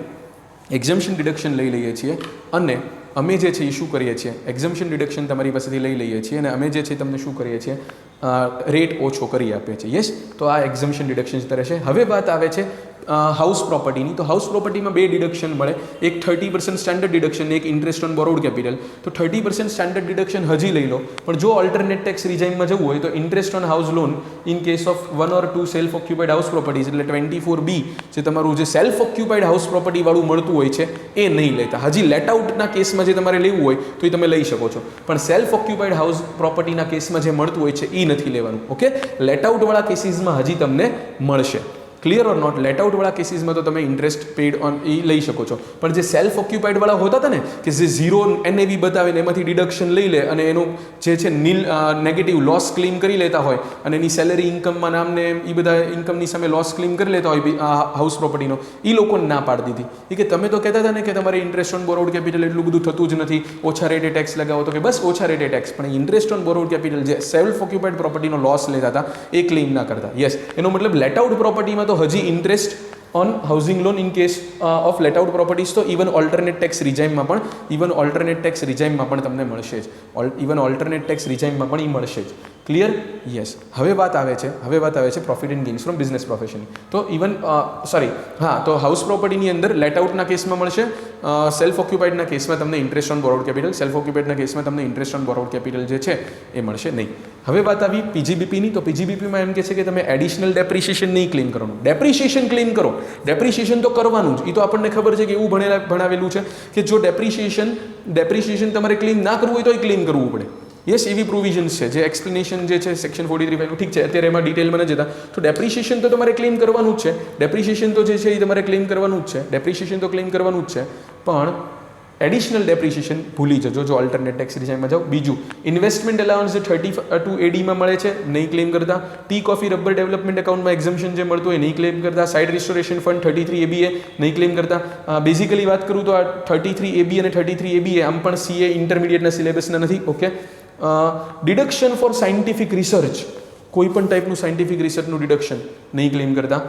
એક્ઝમ્પશન ડિડક્શન લઈ લઈએ છીએ અને અમે જે છે એ શું કરીએ છીએ? એક્ઝમ્પશન ડિડક્શન તમારી પાસેથી લઈ લઈએ છીએ અને અમે જે છે તમને શું કરીએ છીએ? રેટ ઓછો કરી આપીએ છીએ. યસ, તો આ એક્ઝમ્પશન ડિડક્શન તરફ છે. હવે વાત આવે છે હાઉસ પ્રોપર્ટીની. તો હાઉસ પ્રોપર્ટીમાં બે ડિડક્શન મળે. એક 30% સ્ટાન્ડર્ડ ડિડક્શન, એક ઇન્ટરેસ્ટ ઓન બોરોડ કેપિટલ. તો 30% સ્ટાન્ડર્ડ ડિડક્શન હજી લઈ લો, પણ જો ઓલ્ટરનેટ ટેક્સ રિજાઇનમાં જવું હોય તો interest on house loan in case of 1 or 2 self occupied house properties એટલે 24B જે તમારું જે સેલ્ફ ઓક્યુપાઇડ હાઉસ પ્રોપર્ટી વાળું મળતું હોય છે એ નહીં લેતા. હજી લેટ આઉટના કેસમાં જે તમારે લેવું હોય તો એ તમે લઈ શકો છો, પણ સેલ્ફ ઓક્યુપાઇડ હાઉસ પ્રોપર્ટીના કેસમાં જે મળતું હોય છે એ નથી લેવાનું. ઓકે, લેટ આઉટવાળા કેસીસમાં હજી તમને મળશે. Clear or not? લેટ આઉટવાળા કેસીસમાં તો તમે ઇન્ટરેસ્ટ પેઇડ ઓન એ લઈ શકો છો, પણ જે સેલ્ફ ઓક્યુપાઇડવાળા હોતા હતા ને કે જે ઝીરો NAV બતાવે ને એમાંથી ડિડક્શન લઈ લે અને એનું જે છે નેગેટિવ લોસ ક્લેમ કરી લેતા હોય અને એની સેલેરી ઇન્કમમાં નામને એ બધા ઇન્કમની સામે લોસ ક્લેમ કરી લેતા હોય હાઉસ પ્રોપર્ટીનો, એ લોકોને ના પાડી દીધી. એ કે તમે તો કહેતા હતા ને કે તમારે ઇન્ટરેસ્ટ ઓન બોરોડ કેપિટલ એટલું બધું થતું જ નથી, ઓછા રેટે ટેક્સ લગાવો. તો કે બસ ઓછા રેટે ટેક્સ, પણ ઇન્ટરેસ્ટ ઓન બોરોડ કેપિટલ જે સેલ્ફ ઓક્યુપાઇડ પ્રોપર્ટીનો લોસ લેતા હતા એ ક્લેમ ના કરતા. યસ, એનો મતલબ લેટ આઉટ પ્રોપર્ટીમાં તો હજી interest on housing loan in case of let out properties તો ઇવન ઓલ્ટરનેટ ટેક્સ રિજાઇમમાં પણ તમને મળશે જ. ઇવન ઓલ્ટરનેટ ટેક્સ રિજાઇમમાં પણ એ મળશે જ. ક્લિયર? યસ. હવે વાત આવે છે profit and gains from business profession. તો ઇવન તો હાઉસ પ્રોપર્ટીની અંદર લેટ આઉટના કેસમાં મળશે, સેલ્ફ ઓક્યુપાઇડના કેસમાં તમને interest on borrowed capital, self ઓક્યુપાઇડના કેસમાં તમને ઇન્ટરેસ્ટ ઓન બોરોડ કેપિટલ જે છે એ મળશે નહીં. હવે વાત આવી PGBPની. તો PGBPમાં એમ કહે છે કે તમે એડિશનલ ડેપ્રિસિએશન નહીં ક્લેમ કરવાનું. ડેપ્રિસિએશન ક્લેમ કરો, ડેપ્રિસિએશન તો કરવાનું જ. એ તો આપણને ખબર છે કે એવું ભણાવેલું છે કે જો ડેપ્રિસિએશન તમારે ક્લેમ ના કરવું હોય તો એ ક્લેમ કરવું પડે. યસ, એવી પ્રોવિઝન્સ છે જે એક્સપ્લેનેશન જે છે સેક્શન 43 ઠીક છે, અત્યારે એમાં ડિટેલમાં ન જતા. તો ડેપ્રિસિએશન તો તમારે ક્લેમ કરવાનું જ છે. ડેપ્રિસિએશન તો જે છે એ તમારે ક્લેમ કરવાનું જ છે. પણ એડિશનલ ડેપ્રિસિએશન ભૂલી જજો જો ઓલ્ટરનેટ ટેક્સ રિજાઇમમાં જાઓ. બીજું, ઇન્વેસ્ટમેન્ટ એલાઉન્સ જે 32 એડીમાં મળે છે નહીં ક્લેમ કરતા. ટી કોફી રબર ડેવલપમેન્ટ એકાઉન્ટમાં એક્ઝમ્પશન જે મળતું હોય નહીં ક્લેમ કરતા. સાઇડ રિસ્ટોરેશન ફંડ 33 એબીએ નહીં ક્લેમ કરતા. બેઝિકલી વાત કરું તો આ 33 એબી અને 33 એબીએ આમ પણ સીએ ઇન્ટરમીડિયેટના સિલેબસના નથી. Okay, deduction for scientific research, કોઈ પણ ટાઈપનું સાયન્ટિફિક રિસર્ચનું ડિડક્શન નહીં ક્લેમ કરતા.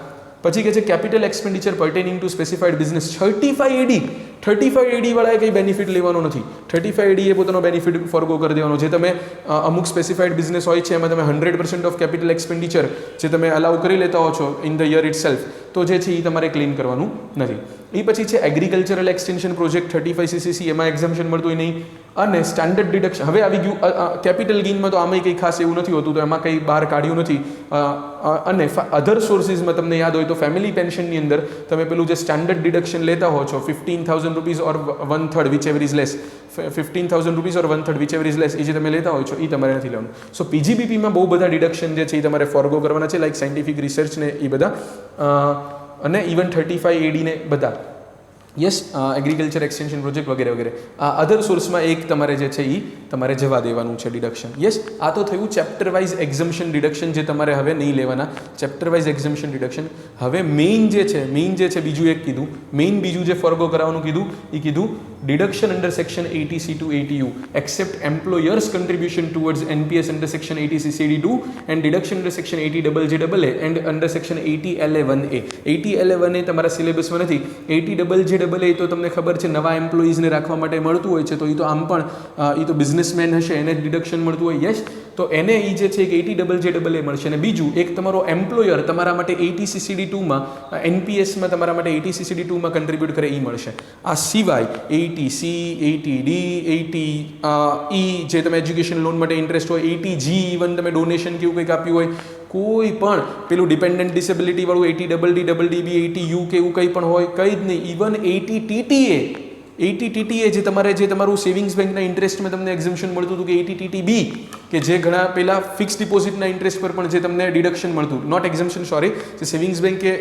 પછી કે છે capital expenditure pertaining to specified business 35 AD વાળાએ કંઈ બેનિફિટ લેવાનો નથી. 35 એડી એ પોતાનો બેનિફિટ ફોરગો કરી દેવાનો. જે તમે અમુક સ્પેસિફાઈડ બિઝનેસ હોય છે એમાં તમે 100% ઓફ કેપિટલ એક્સપેન્ડિચર જે તમે અલાઉ કરી લેતા હો છો in the year it self, તો જે છે એ તમારે ક્લેમ કરવાનું નથી. એ પછી છે એગ્રીકલ્ચરલ એક્સટેન્શન પ્રોજેક્ટ 35 સીસીસી, એમાં એક્ઝમ્પશન મળતું હોય નહીં. અને સ્ટાન્ડર્ડ ડિડક્શન હવે આવી ગયું. કેપિટલ ગેઇનમાં તો આમાંય કંઈ ખાસ એવું નથી હોતું, તો એમાં કંઈ બહાર કાઢ્યું નથી. અને અધર સોર્સિસમાં તમને યાદ હોય તો ફેમિલી પેન્શનની અંદર તમે પેલું જે સ્ટાન્ડર્ડ ડિડક્શન લેતા હો છો 15,000 rupees or 1/3 whichever is less, 15,000 rupees or 1/3 whichever is less, એ જે તમે લેતા હોય છો એ તમારે નથી લેવાનું. સો પીજીબીપીમાં બહુ બધા ડિડક્શન જે છે એ તમારે ફોરગો કરવાના છે, લાઈક સાયન્ટિફિક રિસર્ચ ને એ બધા, અને ઇવન 35 એડીને બધા. યસ, એગ્રીકલ્ચર એક્સટેન્શન પ્રોજેક્ટ વગેરે વગેરે. આ અધર સોર્સમાં એક તમારે જે છે એ તમારે જવા દેવાનું છે ડિડક્શન. યસ, આ તો થયું ચેપ્ટર વાઇઝ એક્ઝમ્પશન ડિડક્શન જે તમારે હવે નહીં લેવાના. Chapter wise exemption deduction. હવે મેઇન જે છે બીજું એક કીધું, બીજું જે ફોરગો કરાવવાનું કીધું એ કીધું deduction under section 80C to 80U except employers contribution towards NPS under section 80CCD2 and deduction under section 80JJAA and under section 80LA1A. 80LA1A તમારા સિલેબસમાં નથી. 80JJAA તો તમને ખબર છે નવા એમ્પ્લોઈઝને રાખવા માટે મળતું હોય છે, તો એ તો આમ પણ એ તો બિઝનેસમેન હશે એને જ ડિડક્શન મળતું હોય. યસ, તો એને એ જે છે કે 80JJAA મળશે. અને બીજું એક તમારો એમ્પ્લોયર તમારા માટે 80CCD2માં NPSમાં તમારા માટે 80CCD2માં કન્ટ્રીબ્યુટ કરે એ મળશે. આ સિવાય 80C, 80D, 80E જે તમે એજ્યુકેશન લોન માટે ઇન્ટરેસ્ટ હોય, 80G ઇવન તમે ડોનેશન કે એવું કંઈક આપ્યું હોય, કોઈ પણ પેલું ડિપેન્ડન્ટ ડિસેબિલિટી વાળું 80DD, 80U કે એવું કંઈ પણ હોય, કંઈ જ નહીં. ઇવન 80TTA જે તમારું સેવિંગ્સ બેંકના ઇન્ટરેસ્ટમાં તમને એક્ઝમ્પશન મળતું હતું, કે 80TTB કે જે ઘણા પેલા ફિક્સ ડિપોઝિટના ઇન્ટરેસ્ટ પર પણ જે તમને ડિડક્શન મળતું, નોટ એક્ઝમ્પશન સોરી, જે સેવિંગ્સ બેંક કે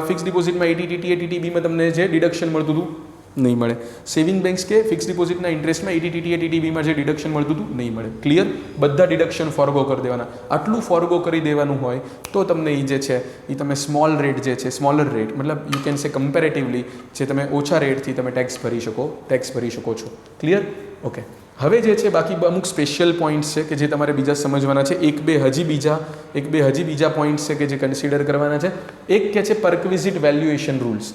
ફિક્સ ડિપોઝિટમાં 80TTA TTBમાં તમને જે ડિડક્શન મળતું હતું નહીં મળે. સેવિંગ બેંક્સ કે ફિક્સ ડિપોઝિટના ઇન્ટરેસ્ટમાં 80TTA TTBમાં જે ડિડક્શન મળતું હતું નહીં મળે. ક્લિયર? બધા ડિડક્શન ફોરગો કરી દેવાના. આટલું ફોરગો કરી દેવાનું હોય તો તમને એ જે છે એ તમે સ્મોલર રેટ મતલબ યુ કેન સે કમ્પેરેટિવલી જે તમે ઓછા રેટથી તમે ટેક્સ ભરી શકો છો. ક્લિયર? ઓકે. હવે જે છે બાકી અમુક સ્પેશિયલ પોઈન્ટ્સ છે કે જે તમારે બીજા સમજવાના છે. એક બે હજી બીજા પોઈન્ટ્સ છે કે જે કન્સિડર કરવાના છે. એક કે છે પરક્વિઝિટ વેલ્યુએશન રૂલ્સ.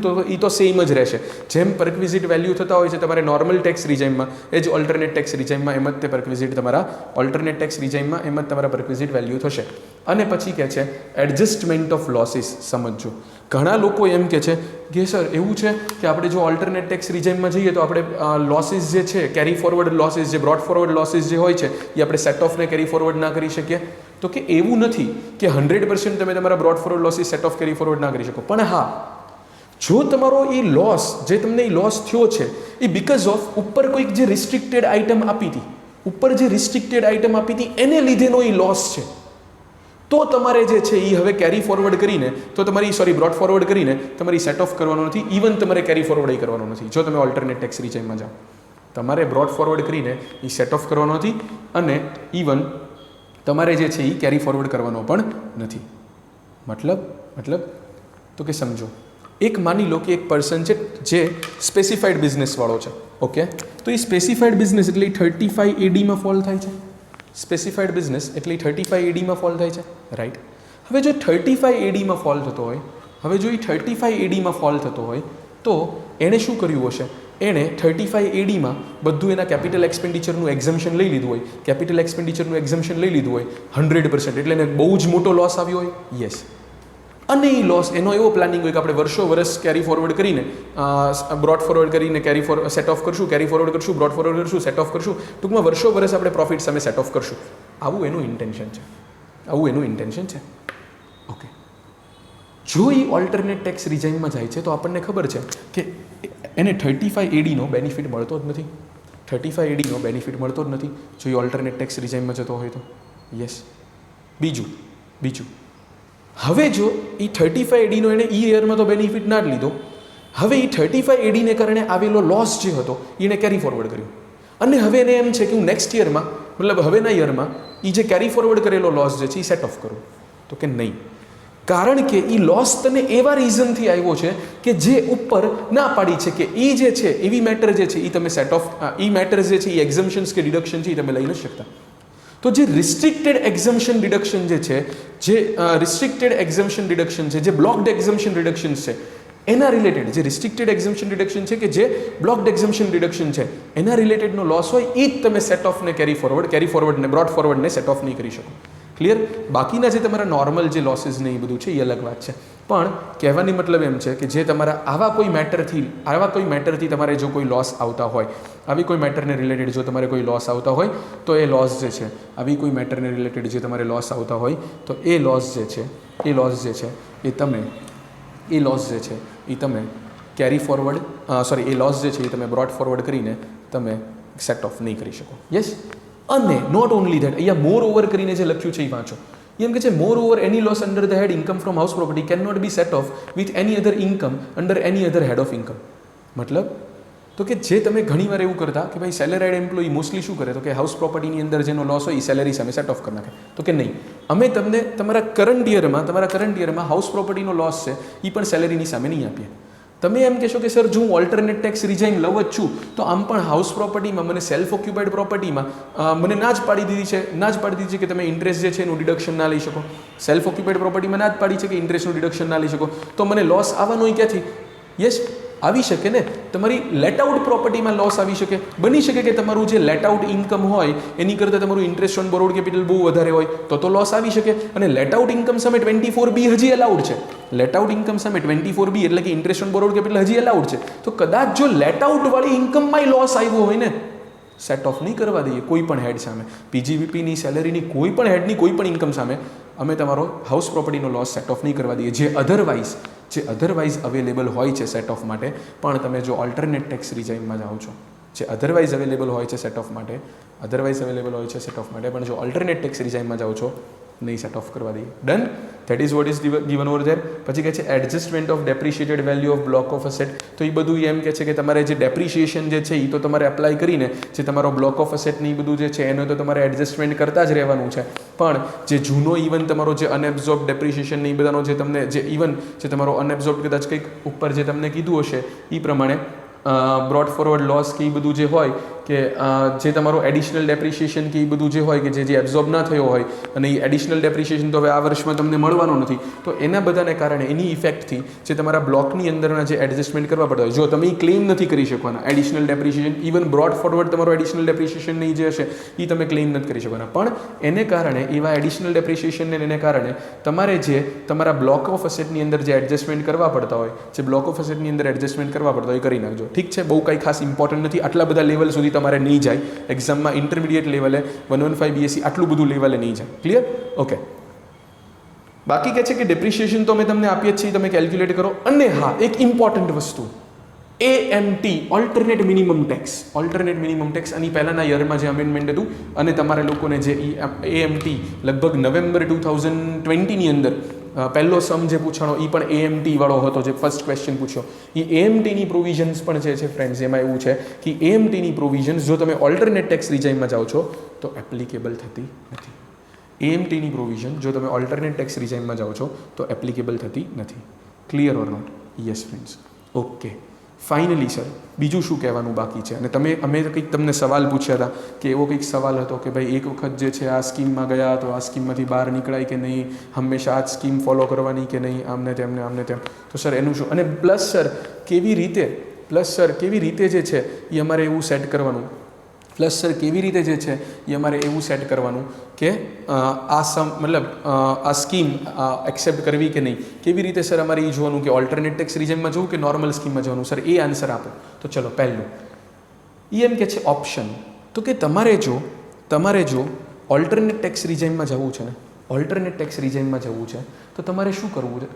તો એ તો સેમ જ રહેશે. જેમ પરક્વિઝિટ વેલ્યુ થતા હોય છે તમારે નોર્મલ ટેક્સ રિજાઇમમાં, એ જ ઓલ્ટરનેટ ટેક્સ રિજાઇમમાં એમ જ તે પરક્વિઝિટ તમારા ઓલ્ટરનેટ ટેક્સ રિજાઇમમાં એમ જ તમારા પરક્વિઝિટ વેલ્યુ થશે. અને પછી કે છે એડજસ્ટમેન્ટ ઓફ લોસીસ. સમજો, ઘણા લોકો એમ કે છે કે સર એવું છે કે આપણે જો ઓલ્ટરનેટ ટેક્સ રિજાઇમમાં જઈએ તો આપણે લોસીસ જે છે, કેરી ફોરવર્ડ લોસીસ, જે બ્રોડ ફોરવર્ડ લોસીસ જે હોય છે એ આપણે સેટ ઓફને કેરી ફોરવર્ડ ના કરી શકીએ. તો કે એવું નથી કે 100% તમે તમારા broad forward losses set of carry forward ના કરી શકો. પણ હા, જો તમારો એ લોસ જે તમને એ લોસ થયો છે એ બિકોઝ ઓફ ઉપર કોઈક જે રિસ્ટ્રિક્ટેડ આઇટમ આપી હતી એને લીધેનો એ લોસ છે, તો તમારે જે છે એ હવે કેરી ફોરવર્ડ કરીને બ્રોડ ફોરવર્ડ કરીને તમારી સેટ ઓફ કરવાનો નથી. ઇવન તમારે કેરી ફોરવર્ડ કરવાનો નથી. જો તમે ઓલ્ટરનેટ ટેક્સ રિજાઇમમાં જાઓ તમારે બ્રોડ ફોરવર્ડ કરીને એ સેટ ઓફ કરવાનો નથી, અને ઇવન તમારે જે છે એ કેરી ફોરવર્ડ કરવાનો પણ નથી. મતલબ તો કે સમજો, એક માની લો કે એક પર્સન છે જે સ્પેસિફાઈડ બિઝનેસવાળો છે. ઓકે, તો એ સ્પેસિફાઈડ બિઝનેસ એટલે 35 એડીમાં ફોલ થાય છે. સ્પેસિફાઈડ બિઝનેસ એટલે 35 એડીમાં ફોલ થાય છે, રાઈટ? હવે જો 35 એડીમાં ફોલ થતો હોય તો એણે શું કર્યું હશે? એણે 35 એડીમાં બધું એના કેપિટલ એક્સપેન્ડિચરનું એક્ઝમ્પશન લઈ લીધું હોય. 100%, એટલે એને બહુ જ મોટો લોસ આવ્યો હોય. યસ, અને એ લોસ એનો એવો પ્લાનિંગ હોય કે આપણે વર્ષ કેરી ફોરવર્ડ કરીને બ્રોડ ફોરવર્ડ કરીને સેટ ઓફ કરશું, કેરી ફોરવર્ડ કરશું, બ્રોડ ફોરવર્ડ કરશું, સેટ ઓફ કરશું. ટૂંકમાં વર્ષ આપણે પ્રોફિટ સામે સેટ ઓફ કરશું. આવું એનું ઇન્ટેન્શન છે. ઓકે, જો એ ઓલ્ટરનેટ ટેક્સ રિજાઇમમાં જાય છે તો આપણને ખબર છે કે એને 35 એડીનો બેનિફિટ મળતો જ નથી. જો એ ઓલ્ટરનેટ ટેક્સ રિજાઇમમાં જતો હોય તો. યસ. બીજું હવે જો એ 35 એડીનો એને ઈ યરમાં તો બેનિફિટ ના જ લીધો, હવે એ 35AD ને કારણે આવેલો લોસ જે હતો એને કેરી ફોરવર્ડ કર્યું અને હવે એને એમ છે કે હું નેક્સ્ટ યરમાં મતલબ હવેના યરમાં એ જે કેરી ફોરવર્ડ કરેલો લોસ જે છે એ સેટ ઓફ કરું, તો કે નહીં, કારણ કે એ લોસ તને એવા રીઝનથી આવ્યો છે કે જે ઉપર ના પાડી છે કે એ જે છે એવી મેટર જે છે એ તમે સેટ ઓફ એ મેટર જે છે એ એક્ઝમ્પશન્સ કે ડિડક્શન છે એ તમે લઈ નથી શકતા. તો જે રિસ્ટ્રિક્ટેડ એક્ઝમ્પશન ડિડક્શન જે છે, જે રિસ્ટ્રિક્ટેડ એક્ઝમ્પશન ડિડક્શન છે, જે બ્લોક્ડ એક્ઝમ્પશન રિડક્શન્સ છે એના રિલેટેડ, જે રિસ્ટ્રિક્ટેડ એક્ઝમ્પશન રિડક્શન છે કે જે બ્લોક્ડ એક્ઝમ્પશન રિડક્શન છે એના રિલેટેડનો લોસ હોય એ જ તમે સેટ ઓફને કેરી ફોરવર્ડને બ્રોડ ફોરવર્ડને સેટ ઓફ નહીં કરી શકો. ક્લિયર? બાકીના જે તમારા નોર્મલ જે લોસીસ ને એ બધું છે એ અલગ વાત છે. પણ કહેવાની મતલબ એમ છે કે જે તમારા આવા કોઈ મેટરથી તમારે જો કોઈ લોસ આવતા હોય, આવી કોઈ મેટરને રિલેટેડ જો તમારે કોઈ લોસ આવતા હોય તો એ લોસ જે છે, આવી કોઈ મેટરને રિલેટેડ જે તમારે લોસ આવતા હોય તો એ લોસ જે છે એ લોસ જે છે એ તમે કેરી ફોરવર્ડ એ લોસ જે છે એ તમે બ્રોડ ફોરવર્ડ કરીને તમે સેટ ઓફ નહીં કરી શકો. યસ? અને નોટ ઓનલી ધેટ, અહીંયા મોર ઓવર કરીને જે લખ્યું છે એ વાંચો. એમ કે છે moreover any loss under the head income from house property cannot be set off with any other income under any other head of income. મતલબ તો કે જે તમે ઘણીવાર એવું કરતા કે ભાઈ સેલેરાઇડ એમ્પ્લોયી મોસ્ટલી શું કરે તો કે હાઉસ પ્રોપર્ટીની અંદર જેનો લોસ હોય એ સેલેરી સામે સેટ ઓફ કરી નાખે. તો કે નહીં, અમે તમને તમારા કરંટ યરમાં હાઉસ પ્રોપર્ટીનો લોસ છે એ પણ સેલેરીની સામે નહીં આપીએ. તમે એમ કહેશો કે સર જો હું ઓલ્ટરનેટ ટેક્સ રિઝાઇન લઉં જ છું તો આમ પણ હાઉસ પ્રોપર્ટીમાં મને સેલ્ફ ઓક્યુપાઈડ પ્રોપર્ટીમાં મને ના જ પાડી દીધી છે કે તમે ઇન્ટરેસ્ટ જે છે એનું ડિડક્શન ના લઈ શકો. સેલ્ફ ઓક્યુપાઈડ પ્રોપર્ટીમાં ના જ પાડી છે કે ઇન્ટરેસ્ટનું ડિડક્શન ના લઈ શકો, તો મને લોસ આવવાનો ક્યાંથી? યસ, આવી શકે ને. તમારી લેટ આઉટ પ્રોપર્ટીમાં લોસ આવી શકે. બની શકે કે તમારું જે લેટ આઉટ ઇન્કમ હોય એની કરતાં તમારું ઇન્ટરેસ્ટ ઓન બોરોડ કેપિટલ બહુ વધારે હોય તો લોસ આવી શકે. અને લેટ આઉટ ઇન્કમ સામે 24B હજી અલાઉડ છે. લેટ આઉટ ઇન્કમ સામે 24B એટલે કે ઇન્ટરેસ્ટ ઓન બોરોડ કેપિટલ હજી અલાઉડ છે. તો કદાચ જો લેટ આઉટ વાળી ઇન્કમમાં લોસ આવ્યો હોય ને, સેટ ઓફ નહીં કરવા દઈએ કોઈ પણ હેડ સામે, પીજીવીપીની સેલેરીની કોઈ પણ હેડની કોઈ પણ ઇન્કમ સામે અમે તમારો હાઉસ પ્રોપર્ટીનો લોસ સેટ ઓફ નહીં કરવા દઈએ. જે અધરવાઇઝ અવેલેબલ હોય છે સેટ ઓફ માટે, પણ તમે જો ઓલ્ટરનેટ ટેક્સ રિઝાઇનમાં જાઓ છો, જે અધરવાઇઝ અવેલેબલ હોય છે સેટ ઓફ માટે પણ જો ઓલ્ટરનેટ ટેક્સ રિઝાઇનમાં જાઓ છો નહીં સેટ ઓફ કરવા દઈએ. Done? That is what is given over there. પછી કહે છે adjustment of depreciated value of block of asset. તો એ બધું એમ કહે છે કે તમારે જે ડેપ્રિશિએશન જે છે એ તો તમારે એપ્લાય કરીને જે તમારો બ્લોક ઓફ અસેટ ને એ બધું જે છે એનો તો તમારે એડજસ્ટમેન્ટ કરતા જ રહેવાનું છે. પણ જે જૂનો ઇવન તમારો જે અનએબ્ઝોર્બ ડેપ્રિશિએશન ને એ બધાનો જે તમને જે ઇવન જે તમારો અનએબ્ઝોર્બ કદાચ કંઈક ઉપર જે તમને કીધું હશે એ પ્રમાણે બ્રોડ ફોરવર્ડ લોસ કે એ બધું જે હોય કે જે તમારો એડિશનલ ડેપ્રિશિએશન કે એ બધું જે હોય કે જે એબ્ઝોર્બ ના થયો હોય અને એ એડિશનલ ડેપ્રિશિએશન તો હવે આ વર્ષમાં તમને મળવાનું નથી, તો એના બધાને કારણે એની ઇફેક્ટથી જે તમારા બ્લોકની અંદરના જે એડજસ્ટમેન્ટ કરવા પડતા હોય, જો તમે એ ક્લેમ નથી કરી શકવાના additional depreciation, even broad forward તમારો એડિશનલ ડેપ્રિશિએશનની જે હશે એ તમે ક્લેમ નથી કરી શકવાના. પણ એને કારણે એવા એડિશનલ ડેપ્રિશિએશનને એને કારણે તમારે જે તમારા બ્લોક ઓફ અસેટની અંદર જે એડજસ્ટમેન્ટ કરવા પડતા હોય, જે બ્લોક ઓફ અસેટની અંદર એડજસ્ટમેન્ટ કરવા પડતા હોય એ કરી નાખજો. ઠીક છે? બહુ કંઈ ખાસ ઇમ્પોર્ટન્ટ નથી, આટલા બધા લેવલ સુધી તમારે નહીં જાય એક્ઝામમાં. ઇન્ટરમીડિયેટ લેવલે 115 BSc આટલું બધું લેવલે નહીં જાય. ક્લિયર? ઓકે. બાકી કહે છે કે ડેપ્રિશિએશન તો અમે તમને આપીએ જ છીએ, તમે કેલ્ક્યુલેટ કરો. અને હા, એક ઇમ્પોર્ટન્ટ વસ્તુ AMT ઓલ્ટરનેટ મિનિમમ ટેક્સ આની પહેલાંના યરમાં જે અમેન્ડમેન્ટ હતું અને તમારે લોકોને જે AMT લગભગ નવેમ્બર 2020ની અંદર પહેલો સમ જે પૂછાણો એ પણ AMT વાળો હતો, જે ફર્સ્ટ ક્વેશ્ચન પૂછ્યો એ AMTની પ્રોવિઝન્સ પણ જે છે ફ્રેન્ડ્સ એમાં એવું છે કે AMTની પ્રોવિઝન્સ જો તમે ઓલ્ટરનેટ ટેક્સ રિઝાઇનમાં જાઓ છો તો એપ્લિકેબલ થતી નથી. AMTની પ્રોવિઝન જો તમે ઓલ્ટરનેટ ટેક્સ રિઝાઇનમાં જાઓ છો તો એપ્લિકેબલ થતી નથી. Clear or not? Yes friends. Okay. Finally sir બીજું શું કહેવાનું બાકી છે? અને અમે કંઈક તમને સવાલ પૂછ્યા હતા કે એવો કંઈક સવાલ હતો કે ભાઈ એક વખત જે છે આ સ્કીમમાં ગયા તો આ સ્કીમમાંથી બહાર નીકળાય કે નહીં, હંમેશા આ જ સ્કીમ ફોલો કરવાની કે નહીં, આમને તેમ. તો સર એનું શું? અને પ્લસ સર કેવી રીતે જે છે એ અમારે એવું સેટ કરવાનું કે આ સ્કીમ એક્સેપ્ટ કરવી કે નહીં, કેવી રીતે સર અમારે એ જોવાનું કે ઓલ્ટરનેટ ટેક્સ રિઝાઇનમાં જવું કે નોર્મલ સ્કીમમાં જવાનું? સર એ આન્સર આપો. તો ચલો પહેલું એ એમ કે છે ઓપ્શન. તો કે તમારે જો ઓલ્ટરનેટ ટેક્સ રિઝાઇનમાં જવું છે તો તમારે શું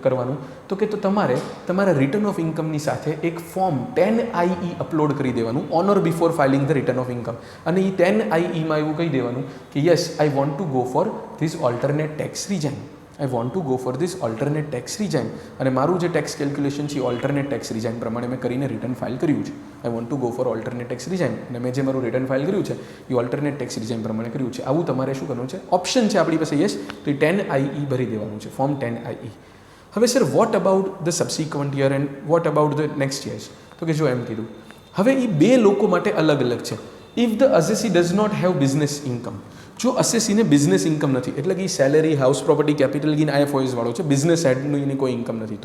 કરવાનું? તો કે તમારે તમારા રિટર્ન ઓફ ઇન્કમની સાથે એક ફોર્મ 10IE અપલોડ કરી દેવાનું on or before filing the return of income. અને એ 10IEમાં એવું કહી દેવાનું કે yes I want to go for this alternate tax resign. I want to go for this alternate tax resign અને મારું જે ટેક્સ કેલ્ક્યુલેશન છે એ ઓલ્ટરનેટ ટેક્સ રિઝાઇન પ્રમાણે મેં કરીને રિટર્ન ફાઇલ કર્યું છે. I want to go for alternate tax resign અને મેં જે મારું રિટર્ન ફાઇલ કર્યું છે એ ઓલ્ટરનેટ ટેક્સ રિઝાઇન પ્રમાણે કર્યું છે. આવું તમારે શું કરવાનું છે, ઓપ્શન છે આપણી પાસે યસ, તો એ 10IE ભરી દેવાનું છે, ફોર્મ 10IE. હવે sir what about the subsequent year and what about the next years? તો કે જો એમ કીધું, હવે એ બે લોકો માટે અલગ અલગ છે. If the assessee does not have business income, જો અસેસીને બિઝનેસ ઇન્કમ નથી, એટલે કે salary, house property, capital gain, IFOS વાળો છે, બિઝનેસ હેડનું એની કોઈ ઇન્કમ નથી,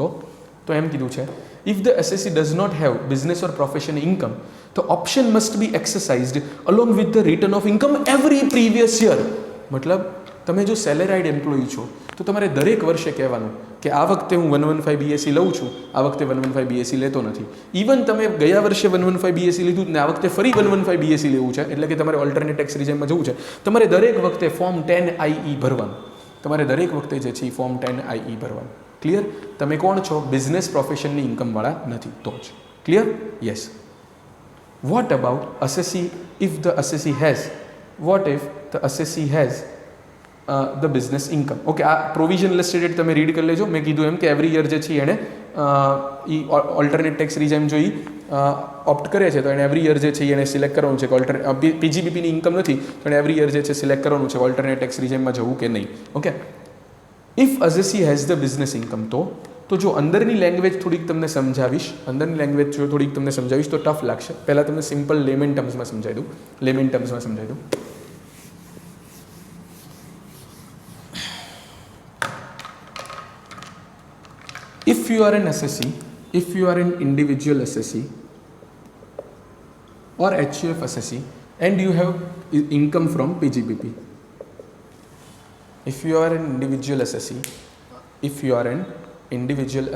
તો એમ કીધું છે if the assessee does not have business or profession income તો option must be exercised along with the return of income every previous year. મતલબ તમે જો સેલેરાઇડ એમ્પ્લોયી છો તો તમારે દરેક વર્ષે કહેવાનું કે આ વખતે હું 115 BSc લઉં છું, આ વખતે 115 BSc લેતો નથી. ઇવન તમે ગયા વર્ષે 115 BSc લીધું ને આ વખતે ફરી 115 BSc લેવું છે, એટલે કે તમારે ઓલ્ટરનેટ ટેક્સ રિઝાઇનમાં જવું છે, તમારે દરેક વખતે ફોર્મ 10IE ભરવાનું. તમારે દરેક વખતે જે છે એ ફોર્મ 10IE ભરવાનું. ક્લિયર? તમે કોણ છો? બિઝનેસ પ્રોફેશનની ઇન્કમવાળા નથી તો જ. Clear? Yes. What about assessee if the assessee has, what if the assessee has the business income? Okay, આ પ્રોવિઝન ઇલસ્ટ્રેટેડ તમે રીડ કરી લેજો. મેં કીધું એમ કે એવરી યર જે છે એણે એ ઓલ્ટરનેટ ટેક્સ રિઝાઇન જો ઓપ્ટ કરે છે તો એને એવરી યર જે છે એને સિલેક્ટ કરવાનું છે કે PGBPની ઇન્કમ નથી તો એને એવરી યર જે છે સિલેક્ટ કરવાનું છે ઓલ્ટરનેટ ટેક્સ રિઝાઇનમાં જવું કે નહીં. Okay, if assessee has the business income તો જો અંદરની લેંગ્વેજ થોડીક તમને સમજાવીશ, જો થોડીક તમને સમજાવીશ તો ટફ લાગશે. પહેલાં તમને સિમ્પલ લેમેન ટર્મ્સમાં સમજાવી દઉં. If you are an assessee, if you are an individual assessee or HUF assessee and you have income from PGBP, if you are an individual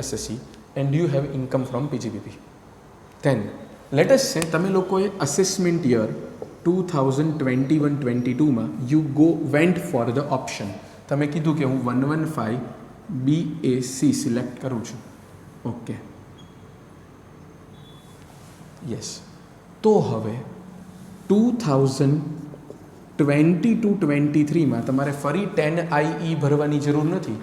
assessee and you have income from PGBP, then let us say તમે લોકોએ assessment year 2021-22 માં you went for the option. તમે કીધું કે હું 115 BAC સિલેક્ટ કરું છું. Okay, yes. તો હવે 2022-23 માં તમારે ફરી 10IE ભરવાની જરૂર નથી.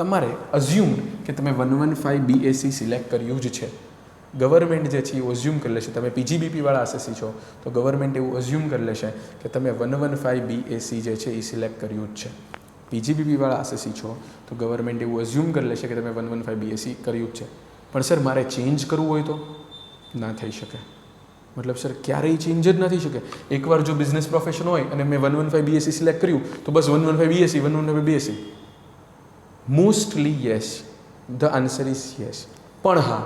તમારે અઝ્યુમ કે તમે 115 BAC સિલેક્ટ કર્યું જ છે. ગવર્મેન્ટ જે છે એ અઝ્યુમ કરી લેશે, તમે PGBP વાળા અસેસી છો તો ગવર્મેન્ટ એવું અઝ્યુમ કરી લેશે કે તમે 115 BAC જે છે એ સિલેક્ટ કર્યું જ છે. PGBP વાળા અસેસી છો તો ગવર્મેન્ટ એવું અઝ્યુમ કરી લેશે કે તમે 115 BAC કર્યું જ છે. પણ સર મારે ચેન્જ કરવું હોય તો ના થઈ શકે. મતલબ સર ક્યારેય ચેન્જ જ ના થઈ શકે. એકવાર જો બિઝનેસ પ્રોફેશન હોય અને મેં 115 BAC સિલેક્ટ કર્યું તો બસ 115 BAC. Mostly yes, the answer is yes. પણ હા,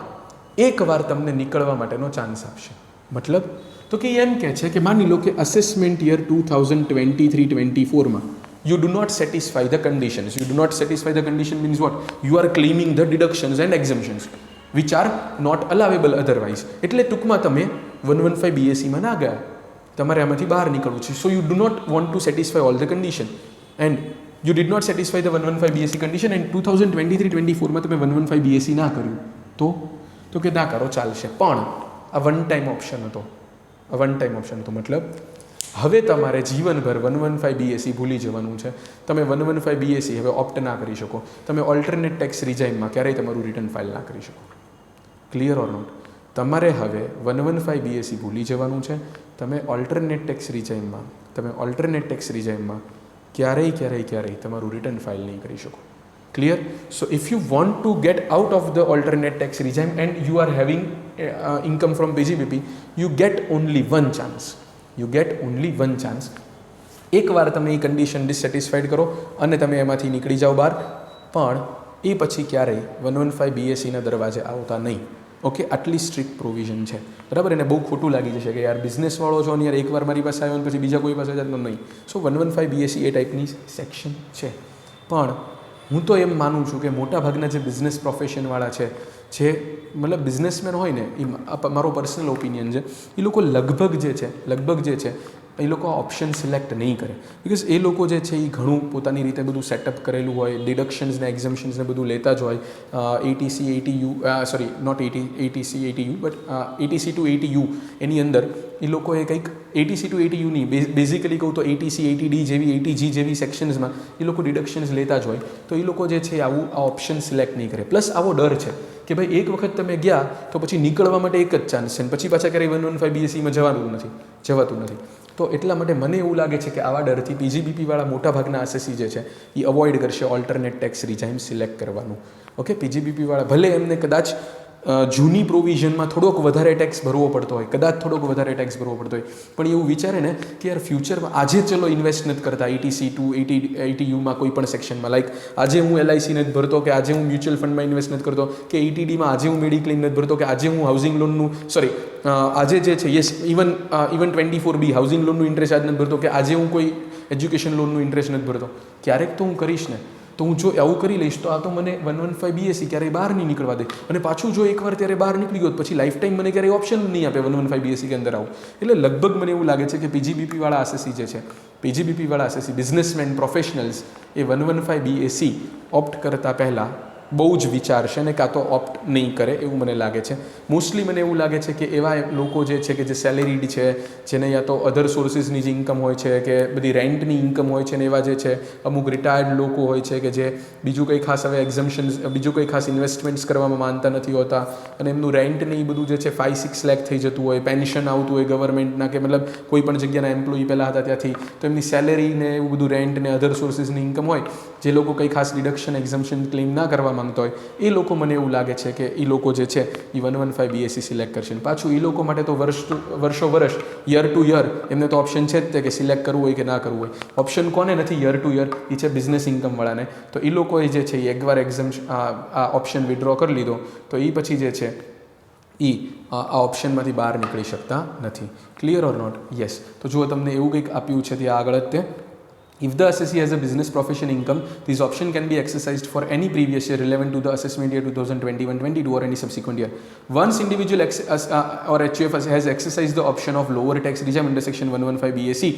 એકવાર તમને નીકળવા માટેનો ચાન્સ આપશે. મતલબ તો કે એમ કહે છે કે માની લો કે અસેસમેન્ટ યર 2023-24 માં you do not satisfy the conditions. You do not satisfy the condition means what? You are claiming the deductions and exemptions which are not allowable otherwise. એટલે ટૂંકમાં તમે 115 BAC માં ના ગયા, તમારે આમાંથી બહાર નીકળવું છે. So you do not want to satisfy all the condition and you did not satisfy the 115 BAC condition and 2023-24 માં તમે 115 BAC ના કર્યું તો કે ના કરો ચાલશે. પણ આ વન ટાઈમ ઓપ્શન હતો. મતલબ હવે તમારે જીવનભર 115 BAC ભૂલી જવાનું છે. તમે 115 BAC હવે ઓપ્ટ ના કરી શકો. તમે ઓલ્ટરનેટ ટેક્સ રિઝાઇનમાં ક્યારેય તમારું રિટર્ન ફાઇલ ના કરી શકો. Clear or not? તમારે હવે 115 BAC ભૂલી જવાનું છે. તમે ઓલ્ટરનેટ ટેક્સ રિઝાઇનમાં ક્યારેય તમારું રિટર્ન ફાઇલ નહીં કરી શકો. Clear? So if you want to get out of the alternate tax resign and you are having income from PGBP, you get only one chance. એકવાર તમે એ કન્ડિશન ડિસેટિસ્ફાઈડ કરો અને તમે એમાંથી નીકળી જાઓ બહાર, પણ એ પછી ક્યારેય 115 BACના દરવાજે આવતા નહીં. ઓકે, આટલી સ્ટ્રિક્ટ પ્રોવિઝન છે. બરાબર? એને બહુ ખોટું લાગી જશે કે યાર બિઝનેસવાળો છો અને યાર એકવાર મારી પાસે આવ્યો ને પછી બીજા કોઈ પાસે જતો નહીં. સો 115 BAC એ ટાઈપની સેક્શન છે. પણ હું તો એમ માનું છું કે મોટાભાગના જે બિઝનેસ પ્રોફેશનવાળા છે, જે મતલબ બિઝનેસમેન હોય ને, એ મારો પર્સનલ ઓપિનિયન છે, એ લોકો લગભગ જે છે એ લોકો ઓપ્શન સિલેક્ટ નહીં કરે. બિકોઝ એ લોકો જે છે એ ઘણું પોતાની રીતે બધું સેટઅપ કરેલું હોય, ડિડક્શન્સને એક્ઝમ્પશન્સને બધું લેતા જ હોય. ATC to ATU એની અંદર એ લોકોએ કંઈક એટીસી ટુ એટીયુની બેઝિકલી કહું તો એટીસી એટીડી જેવી એટીજી જેવી સેક્શન્સમાં એ લોકો ડિડક્શન્સ લેતા જ હોય, તો એ લોકો જે છે આવું આ ઓપ્શન સિલેક્ટ નહીં કરે. પ્લસ આવો ડર છે કે ભાઈ એક વખત તમે ગયા તો પછી નીકળવા માટે એક જ ચાન્સ છે, પછી પાછા ક્યારેય 115 BScમાં જવાતું નથી. તો એટલા માટે મને એવું લાગે છે કે આવા ડરથી પીજીબીપીવાળા મોટા ભાગના એસએસસી જે છે એ અવોઇડ કરશે ઓલ્ટરનેટ ટેક્સ રિજાઇમ સિલેક્ટ કરવાનું. ઓકે, પીજીબીપીવાળા ભલે એમને કદાચ જૂની પ્રોવિઝનમાં થોડોક વધારે ટેક્સ ભરવો પડતો હોય, પણ એવું વિચારે ને કે યાર ફ્યુચરમાં આજે ચલો ઇન્વેસ્ટ નથી કરતા એટીસી ટુ એટીયુમાં કોઈ પણ સેક્શનમાં, લાઈક આજે હું LIC નથી ભરતો, કે આજે હું મ્યુચ્યુઅલ ફંડમાં ઇન્વેસ્ટ નથી કરતો, કે ETDમાં આજે હું મેડિક્લેમ નથી ભરતો, કે આજે હું હાઉસિંગ લોનનું આજે જે છે ઇવન 24B હાઉસિંગ લોનનું ઇન્ટરેસ્ટ આજ નથી ભરતો, કે આજે હું કોઈ એજ્યુકેશન લોનનું ઇન્ટરેસ્ટ નથી ભરતો. ક્યારેક તો હું કરીશ ને, તો હું જો આવું કરી લઈશ તો આ તો મને 115 BSc ક્યારેય બહાર નહીં નીકળવા દે, અને પાછું જો એકવાર ત્યારે બહાર નીકળી ગયો પછી લાઈફ ટાઈમ મને ક્યારેય ઓપ્શન નહીં આપે 115 BSc કે અંદર આવું. એટલે લગભગ મને એવું લાગે છે કે પીજીબીપીવાળા એસએસસી જે છે, પીજીબીપીવાળા એસએસસી બિઝનેસમેન પ્રોફેશનલ્સ એ 115 BSc ઓપ્ટ કરતાં પહેલાં બહુ જ વિચારશે ને કાં તો ઓપ્ટ નહીં કરે એવું મને લાગે છે. મોસ્ટલી મને એવું લાગે છે કે એવા લોકો જે છે કે જે સેલેરીડ છે, જેને યા તો અધર સોર્સિસની જે ઇન્કમ હોય છે, કે બધી રેન્ટની ઇન્કમ હોય છે, ને એવા જે છે અમુક રિટાયર્ડ લોકો હોય છે કે જે બીજું કંઈ ખાસ હવે એક્ઝમ્પશન્સ બીજું કંઈ ખાસ ઇન્વેસ્ટમેન્ટ્સ કરવામાં માનતા નથી હોતા, અને એમનું રેન્ટ ને એ બધું જે છે 5-6 લાખ થઈ જતું હોય, પેન્શન આવતું હોય ગવર્મેન્ટના, કે મતલબ કોઈ પણ જગ્યાના એમ્પ્લોયી પહેલાં હતા ત્યાંથી, તો એમની સેલેરી ને એવું બધું રેન્ટ ને અધર સોર્સિસની ઇન્કમ હોય, જે લોકો કંઈ ખાસ ડિડક્શન એક્ઝમ્પશન ક્લેમ ના કરવા માંગતા હોય, એ લોકો મને એવું લાગે છે કે એ લોકો જે છે એ 115 BSc સિલેક્ટ કરશે. પાછું એ લોકો માટે તો વર્ષ યર ટુ યર એમને તો ઓપ્શન છે જ તે કે સિલેક્ટ કરવું હોય કે ના કરવું હોય. ઓપ્શન કોને નથી યર ટુ યર? એ છે બિઝનેસ ઇન્કમવાળાને. તો એ લોકોએ જે છે એ એકવાર આ ઓપ્શન વિડ્રો કરી લીધો તો એ પછી જે છે એ આ ઓપ્શનમાંથી બહાર નીકળી શકતા નથી. Clear or not? યસ. તો જુઓ તમને એવું કંઈક આપ્યું છે ત્યાં આગળ જ તે, if the assessee has a business profession income, this option can be exercised for any previous year relevant to the assessment year 2021-22 or any subsequent year. Once individual or HUF has exercised the option of lower tax regime under section 115 BSc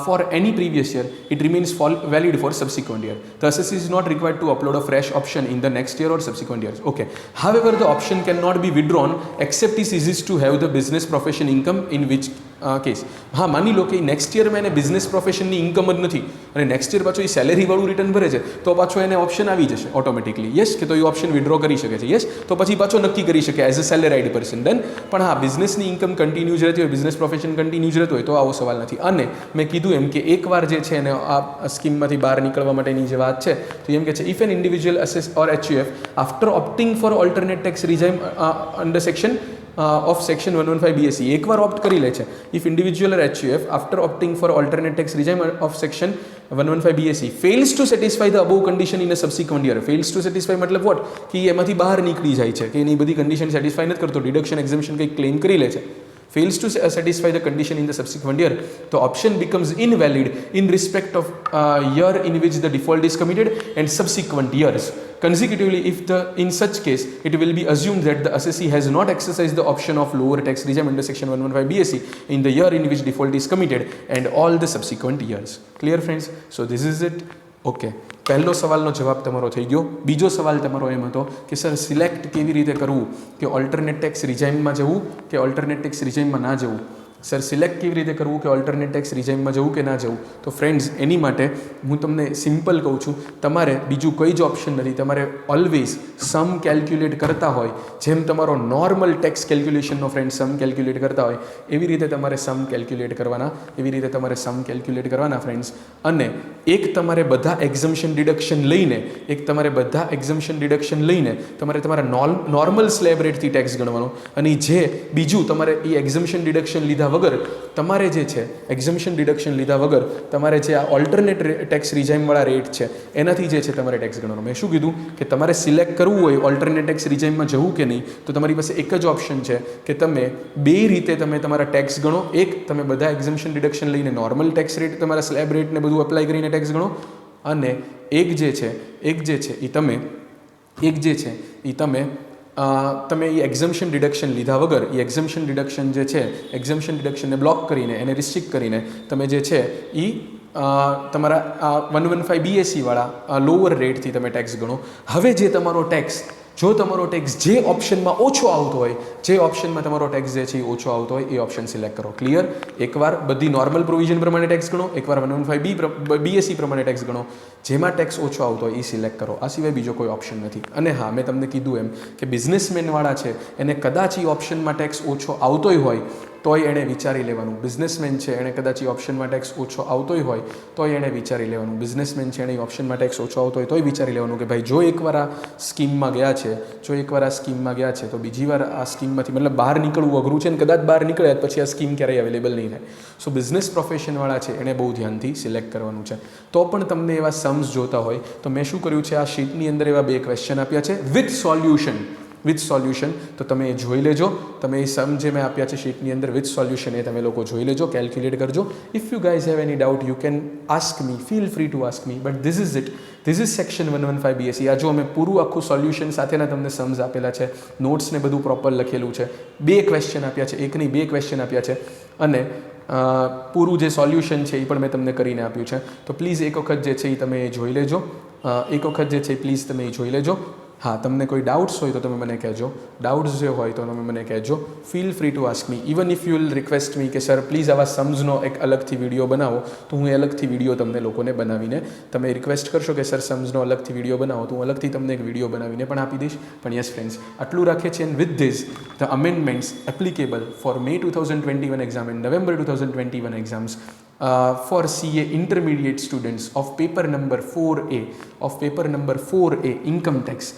for any previous year, it remains valid for subsequent year. The assessee is not required to upload a fresh option in the next year or subsequent years. Okay. However, the option cannot be withdrawn except he ceases to have the business profession income, in which case હા માની લો કે નેક્સ્ટ યરમાં એને બિઝનેસ પ્રોફેશનની ઇન્કમ જ નથી અને નેક્સ્ટ યર પાછો એ સેલેરીવાળું રિટર્ન ભરે છે, તો પાછો એને ઓપ્શન આવી જશે ઓટોમેટિકલી. યસ, કે તો એ ઓપ્શન વિડ્રો કરી શકે છે. યસ, તો પછી પાછો નક્કી કરી શકે એઝ અ સેલેરાઇડ પર્સન દેન. પણ હા, બિઝનેસની ઇન્કમ કન્ટિન્યુ જ રહેતી હોય, બિઝનેસ પ્રોફેશન કન્ટિન્યુ જ રહેતું હોય તો આવો સવાલ નથી. અને મેં કીધું એમ કે એકવાર જે છે એને આ સ્કીમમાંથી બહાર નીકળવા માટેની જે વાત છે તો એમ કે છે if an individual assessee or HUF after opting for alternate tax regime under section of section 115 BSc એકવાર ઓપ્ટ કરી લે છે, if individual or HUF after opting for alternate tax regime of section 115 BSc fails to satisfy the above condition in a subsequent year. fails to satisfy મતલબ what? કે એમાંથી બહાર નીકળી જાય છે, કે એની બધી કન્ડિશન સેટિસ્ફાય નથી કરતો, ડિડક્શન એક્ઝમ્પશન કંઈક ક્લેમ કરી લે છે, fails to satisfy the condition in the subsequent year, the option becomes invalid in respect of year in which the default is committed and subsequent years consecutively. In such case, it will be assumed that the assessee has not exercised the option of lower tax regime under section 115 BSc in the year in which default is committed and all the subsequent years. Clear friends? So this is it. Okay, પહેલો સવાલનો જવાબ તમારો થઈ ગયો. બીજો સવાલ તમારો એમ હતો કે સર સિલેક્ટ કેવી રીતે કરવું, કે ઓલ્ટરનેટ ટેક્સ રિજાઇમમાં જવું કે ઓલ્ટરનેટ ટેક્સ રિજાઇમમાં ના જવું. સર સિલેક્ટ કેવી રીતે કરવું કે ઓલ્ટરનેટ ટેક્સ રિજાઇમમાં જવું કે ના જવું. તો ફ્રેન્ડ્સ એની માટે હું તમને સિમ્પલ કહું છું, તમારે બીજું કંઈ જ ઓપ્શન નથી. તમારે ઓલવેઝ સમ કેલ્ક્યુલેટ કરતા હોય, જેમ તમારો નોર્મલ ટેક્સ કેલ્ક્યુલેશનનો ફ્રેન્ડ સમ કેલ્ક્યુલેટ કરતા હોય એવી રીતે તમારે સમ કેલ્ક્યુલેટ કરવાના, ફ્રેન્ડ્સ. અને એક તમારે બધા એક્ઝમ્પશન ડિડક્શન લઈને તમારે તમારા નોર્મલ સ્લેબ રેટથી ટેક્સ ગણવાનો, અને જે બીજું તમારે એ એક્ઝમ્પશન ડિડક્શન લીધા વગર તમારે જે છે એક્ઝમ્પશન ડિડક્શન લીધા વગર તમારે જે આ ઓલ્ટરનેટ ટેક્સ રિજાઇમવાળા રેટ છે એનાથી જે છે તમારે ટેક્સ ગણવાનો. મેં શું કીધું કે તમારે સિલેક્ટ કરવું હોય ઓલ્ટરનેટ ટેક્સ રિજાઇમમાં જવું કે નહીં, તો તમારી પાસે એક જ ઓપ્શન છે કે તમે બે રીતે તમે તમારા ટેક્સ ગણો. એક, તમે બધા એક્ઝમ્પશન ડિડક્શન લઈને નોર્મલ ટેક્સ રેટ તમારા સ્લેબ રેટને બધું અપ્લાય કરીને ટેક્સ ગણો, અને એક જે છે તમે એ એક્ઝમ્પશન ડિડક્શન લીધા વગર એ એક્ઝમ્પશન ડિડક્શનને બ્લોક કરીને એને રિસ્ટ્રિક્ટ કરીને તમે જે છે એ તમારા 115 BSc વાળા લોઅર રેટથી તમે ટેક્સ ગણો. હવે જે તમારો ટેક્સ જો તમારો ટેક્સ જે ઓપ્શનમાં ઓછો આવતો હોય, જે ઓપ્શનમાં તમારો ટેક્સ જે છે એ ઓછો આવતો હોય એ ઓપ્શન સિલેક્ટ કરો. ક્લિયર? એકવાર બધી નોર્મલ પ્રોવિઝન પ્રમાણે ટેક્સ ગણો, એકવાર 115 BSE પ્રમાણે ટેક્સ ગણો. જેમાં ટેક્સ ઓછો આવતો હોય એ સિલેક્ટ કરો. આ સિવાય બીજો કોઈ ઓપ્શન નથી. અને હા, મેં તમને કીધું એમ કે બિઝનેસમેનવાળા છે એને કદાચ એ ઓપ્શનમાં ટેક્સ ઓછો આવતોય હોય તોય એણે વિચારી લેવાનું. બિઝનેસમેન છે એણે કદાચ એ ઓપ્શનમાં ટેક્સ ઓછો આવતોય હોય તોય એણે વિચારી લેવાનું. બિઝનેસમેન છે એણે ઓપ્શનમાં ટેક્સ ઓછો આવતો હોય તોય વિચારી લેવાનું કે ભાઈ જો એકવાર આ સ્કીમમાં ગયા છે, જો એકવાર આ સ્કીમમાં ગયા છે તો બીજી વાર આ સ્કીમમાંથી મતલબ બહાર નીકળવું અઘરું છે ને કદાચ બહાર નીકળ્યા પછી આ સ્કીમ ક્યારેય અવેલેબલ નહીં થાય. સો બિઝનેસ પ્રોફેશનવાળા છે એણે બહુ ધ્યાનથી સિલેક્ટ કરવાનું છે. તો પણ તમને એવા सम्स જોતા હોય તો મેં શું કર્યું છે, આ શીટની અંદર એવા 2 ક્વેશ્ચન આપ્યા છે વિથ સોલ્યુશન. તો તમે એ જોઈ લેજો. તમે એ સમ જે મેં આપ્યા છે શીટની અંદર વિથ સોલ્યુશન એ તમે લોકો જોઈ લેજો, કેલ્ક્યુલેટ કરજો. If you guys have any doubt you can ask me, feel free to ask me. But this is it. This is section 115 BSE. આ જો અમે પૂરું આખું સોલ્યુશન સાથેના તમને सम्स આપેલા છે, નોટ્સને બધું પ્રોપર લખેલું છે. 2 ક્વેશ્ચન આપ્યા છે, એક નહીં 2 ક્વેશ્ચન આપ્યા છે અને પૂરું જે સોલ્યુશન છે એ પણ મેં તમને કરીને આપ્યું છે. તો પ્લીઝ એક વખત જે છે એ તમે જોઈ લેજો. એક વખત જે છે પ્લીઝ તમે એ જોઈ લેજો. હા, તમને કોઈ ડાઉટ્સ હોય તો તમે મને કહેજો. ડાઉટ્સ જે હોય તો તમે મને કહેજો. Feel free to ask me. Even if you will request me કે સર પ્લીઝ આવા सम्सનો એક અલગથી વિડીયો બનાવો, તો હું એ અલગથી વિડીયો તમને લોકોને બનાવીને, તમે રિક્વેસ્ટ કરશો કે સર सम्सનો અલગથી વિડીયો બનાવો તો હું અલગથી તમને એક વિડીયો બનાવીને પણ આપી દઈશ. પણ યસ ફ્રેન્ડ્સ, આટલું રાખે છે. And with this the amendments applicable for May 2021 exam and November 2021 exams for CA intermediate students of paper number 4A income tax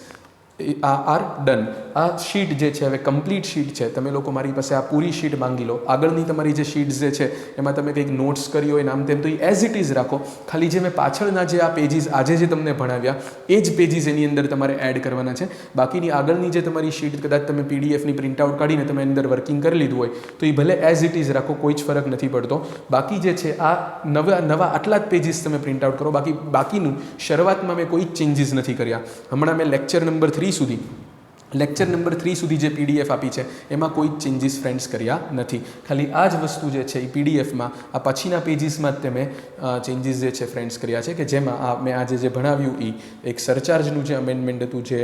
are done. આ શીટ જે છે હવે કમ્પ્લીટ શીટ છે. તમે લોકો મારી પાસે આ પૂરી શીટ માંગી લો. આગળની તમારી જે શીટ્સ જે છે એમાં તમે કંઈક નોટ્સ કરી હોય નામ તેમ તો એ એઝ ઇટ ઇઝ રાખો. ખાલી જે મેં પાછળના જે આ પેજીસ આજે જે તમને ભણાવ્યા એ જ પેજીસ એની અંદર તમારે એડ કરવાના છે. બાકીની આગળની જે તમારી શીટ કદાચ તમે PDFની પ્રિન્ટઆઉટ કાઢીને તમે અંદર વર્કિંગ કરી લીધું હોય તો એ ભલે એઝ ઇટ ઇઝ રાખો, કોઈ જ ફરક નથી પડતો. બાકી જે છે આ નવા આટલા જ પેજીસ તમે પ્રિન્ટઆઉટ કરો. બાકીનું શરૂઆતમાં મેં કોઈ જ ચેન્જીસ નથી કર્યા. હમણાં મેં લેક્ચર નંબર 3 સુધી જે PDF આપી છે એમાં કોઈ જ ચેન્જીસ ફ્રેન્ડ્સ કર્યા નથી. ખાલી આ જ વસ્તુ જે છે એ PDFમાં આ પછીના પેજીસમાં જ તમે ચેન્જીસ જે છે ફ્રેન્ડ્સ કર્યા છે કે જેમાં મેં આજે જે ભણાવ્યું એ એક સરચાર્જનું જે અમેન્ડમેન્ટ હતું, જે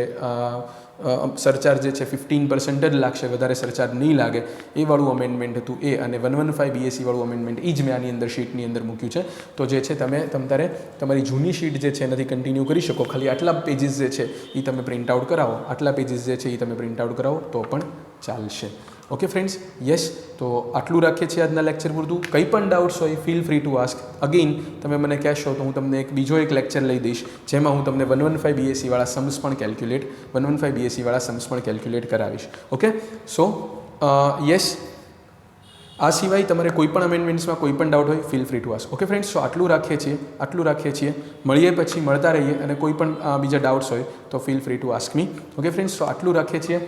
સરચાર્જ જે છે 15% જ લાગશે, વધારે સરચાર્જ નહીં લાગે એ વાળું અમેન્ડમેન્ટ હતું એ, અને 115 BSE વાળું અમેન્ડમેન્ટ એ જ મેં આની અંદર શીટની અંદર મૂક્યું છે. તો જે છે તમારે તમારી જૂની શીટ જે છે એનાથી કન્ટિન્યુ કરી શકો. ખાલી આટલા પેજીસ જે છે એ તમે પ્રિન્ટ આઉટ કરાવો, આટલા પેજીસ જે છે એ તમે પ્રિન્ટ આઉટ કરાવો તો પણ ચાલશે. Okay friends, yes. તો આટલું રાખીએ છીએ આજના લેક્ચર પૂરતું. કંઈ પણ ડાઉટ્સ હોય feel free to ask. Again તમે મને કહેશો તો હું તમને બીજો એક લેક્ચર લઈ દઈશ જેમાં હું તમને 115 BSE વાળા सम्स પણ કેલ્ક્યુલેટ કરાવીશ. ઓકે, સો યસ. આ સિવાય તમારે કોઈ પણ અમેન્ડમેન્ટ્સમાં કોઈ પણ ડાઉટ હોય feel free to ask. Okay friends, so આટલું રાખીએ છીએ. મળીએ પછી મળતા રહીએ અને કોઈ પણ બીજા ડાઉટ્સ હોય તો feel free to ask me. Okay friends, so આટલું રાખીએ છીએ.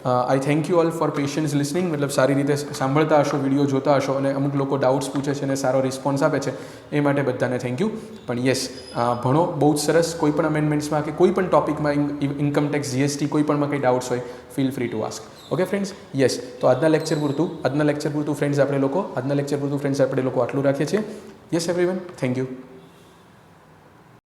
I thank you all for patience listening. મતલબ સારી રીતે સાંભળતા હશો, વિડીયો જોતા હશો અને અમુક લોકો ડાઉટ્સ પૂછે છે અને સારો રિસ્પોન્સ આપે છે એ માટે બધાને થેન્ક યુ. પણ યસ, ભણો બહુ જ સરસ. કોઈ પણ અમેન્ડમેન્ટ્સમાં કે કોઈ પણ ટોપિકમાં ઇન્કમ ટેક્સ, GST કોઈ પણમાં કંઈ ડાઉટ્સ હોય feel free to ask. Okay friends, yes. તો આજના લેક્ચર પૂરતું ફ્રેન્ડ્સ આપણે લોકો આટલું રાખીએ છીએ. Yes everyone, thank you.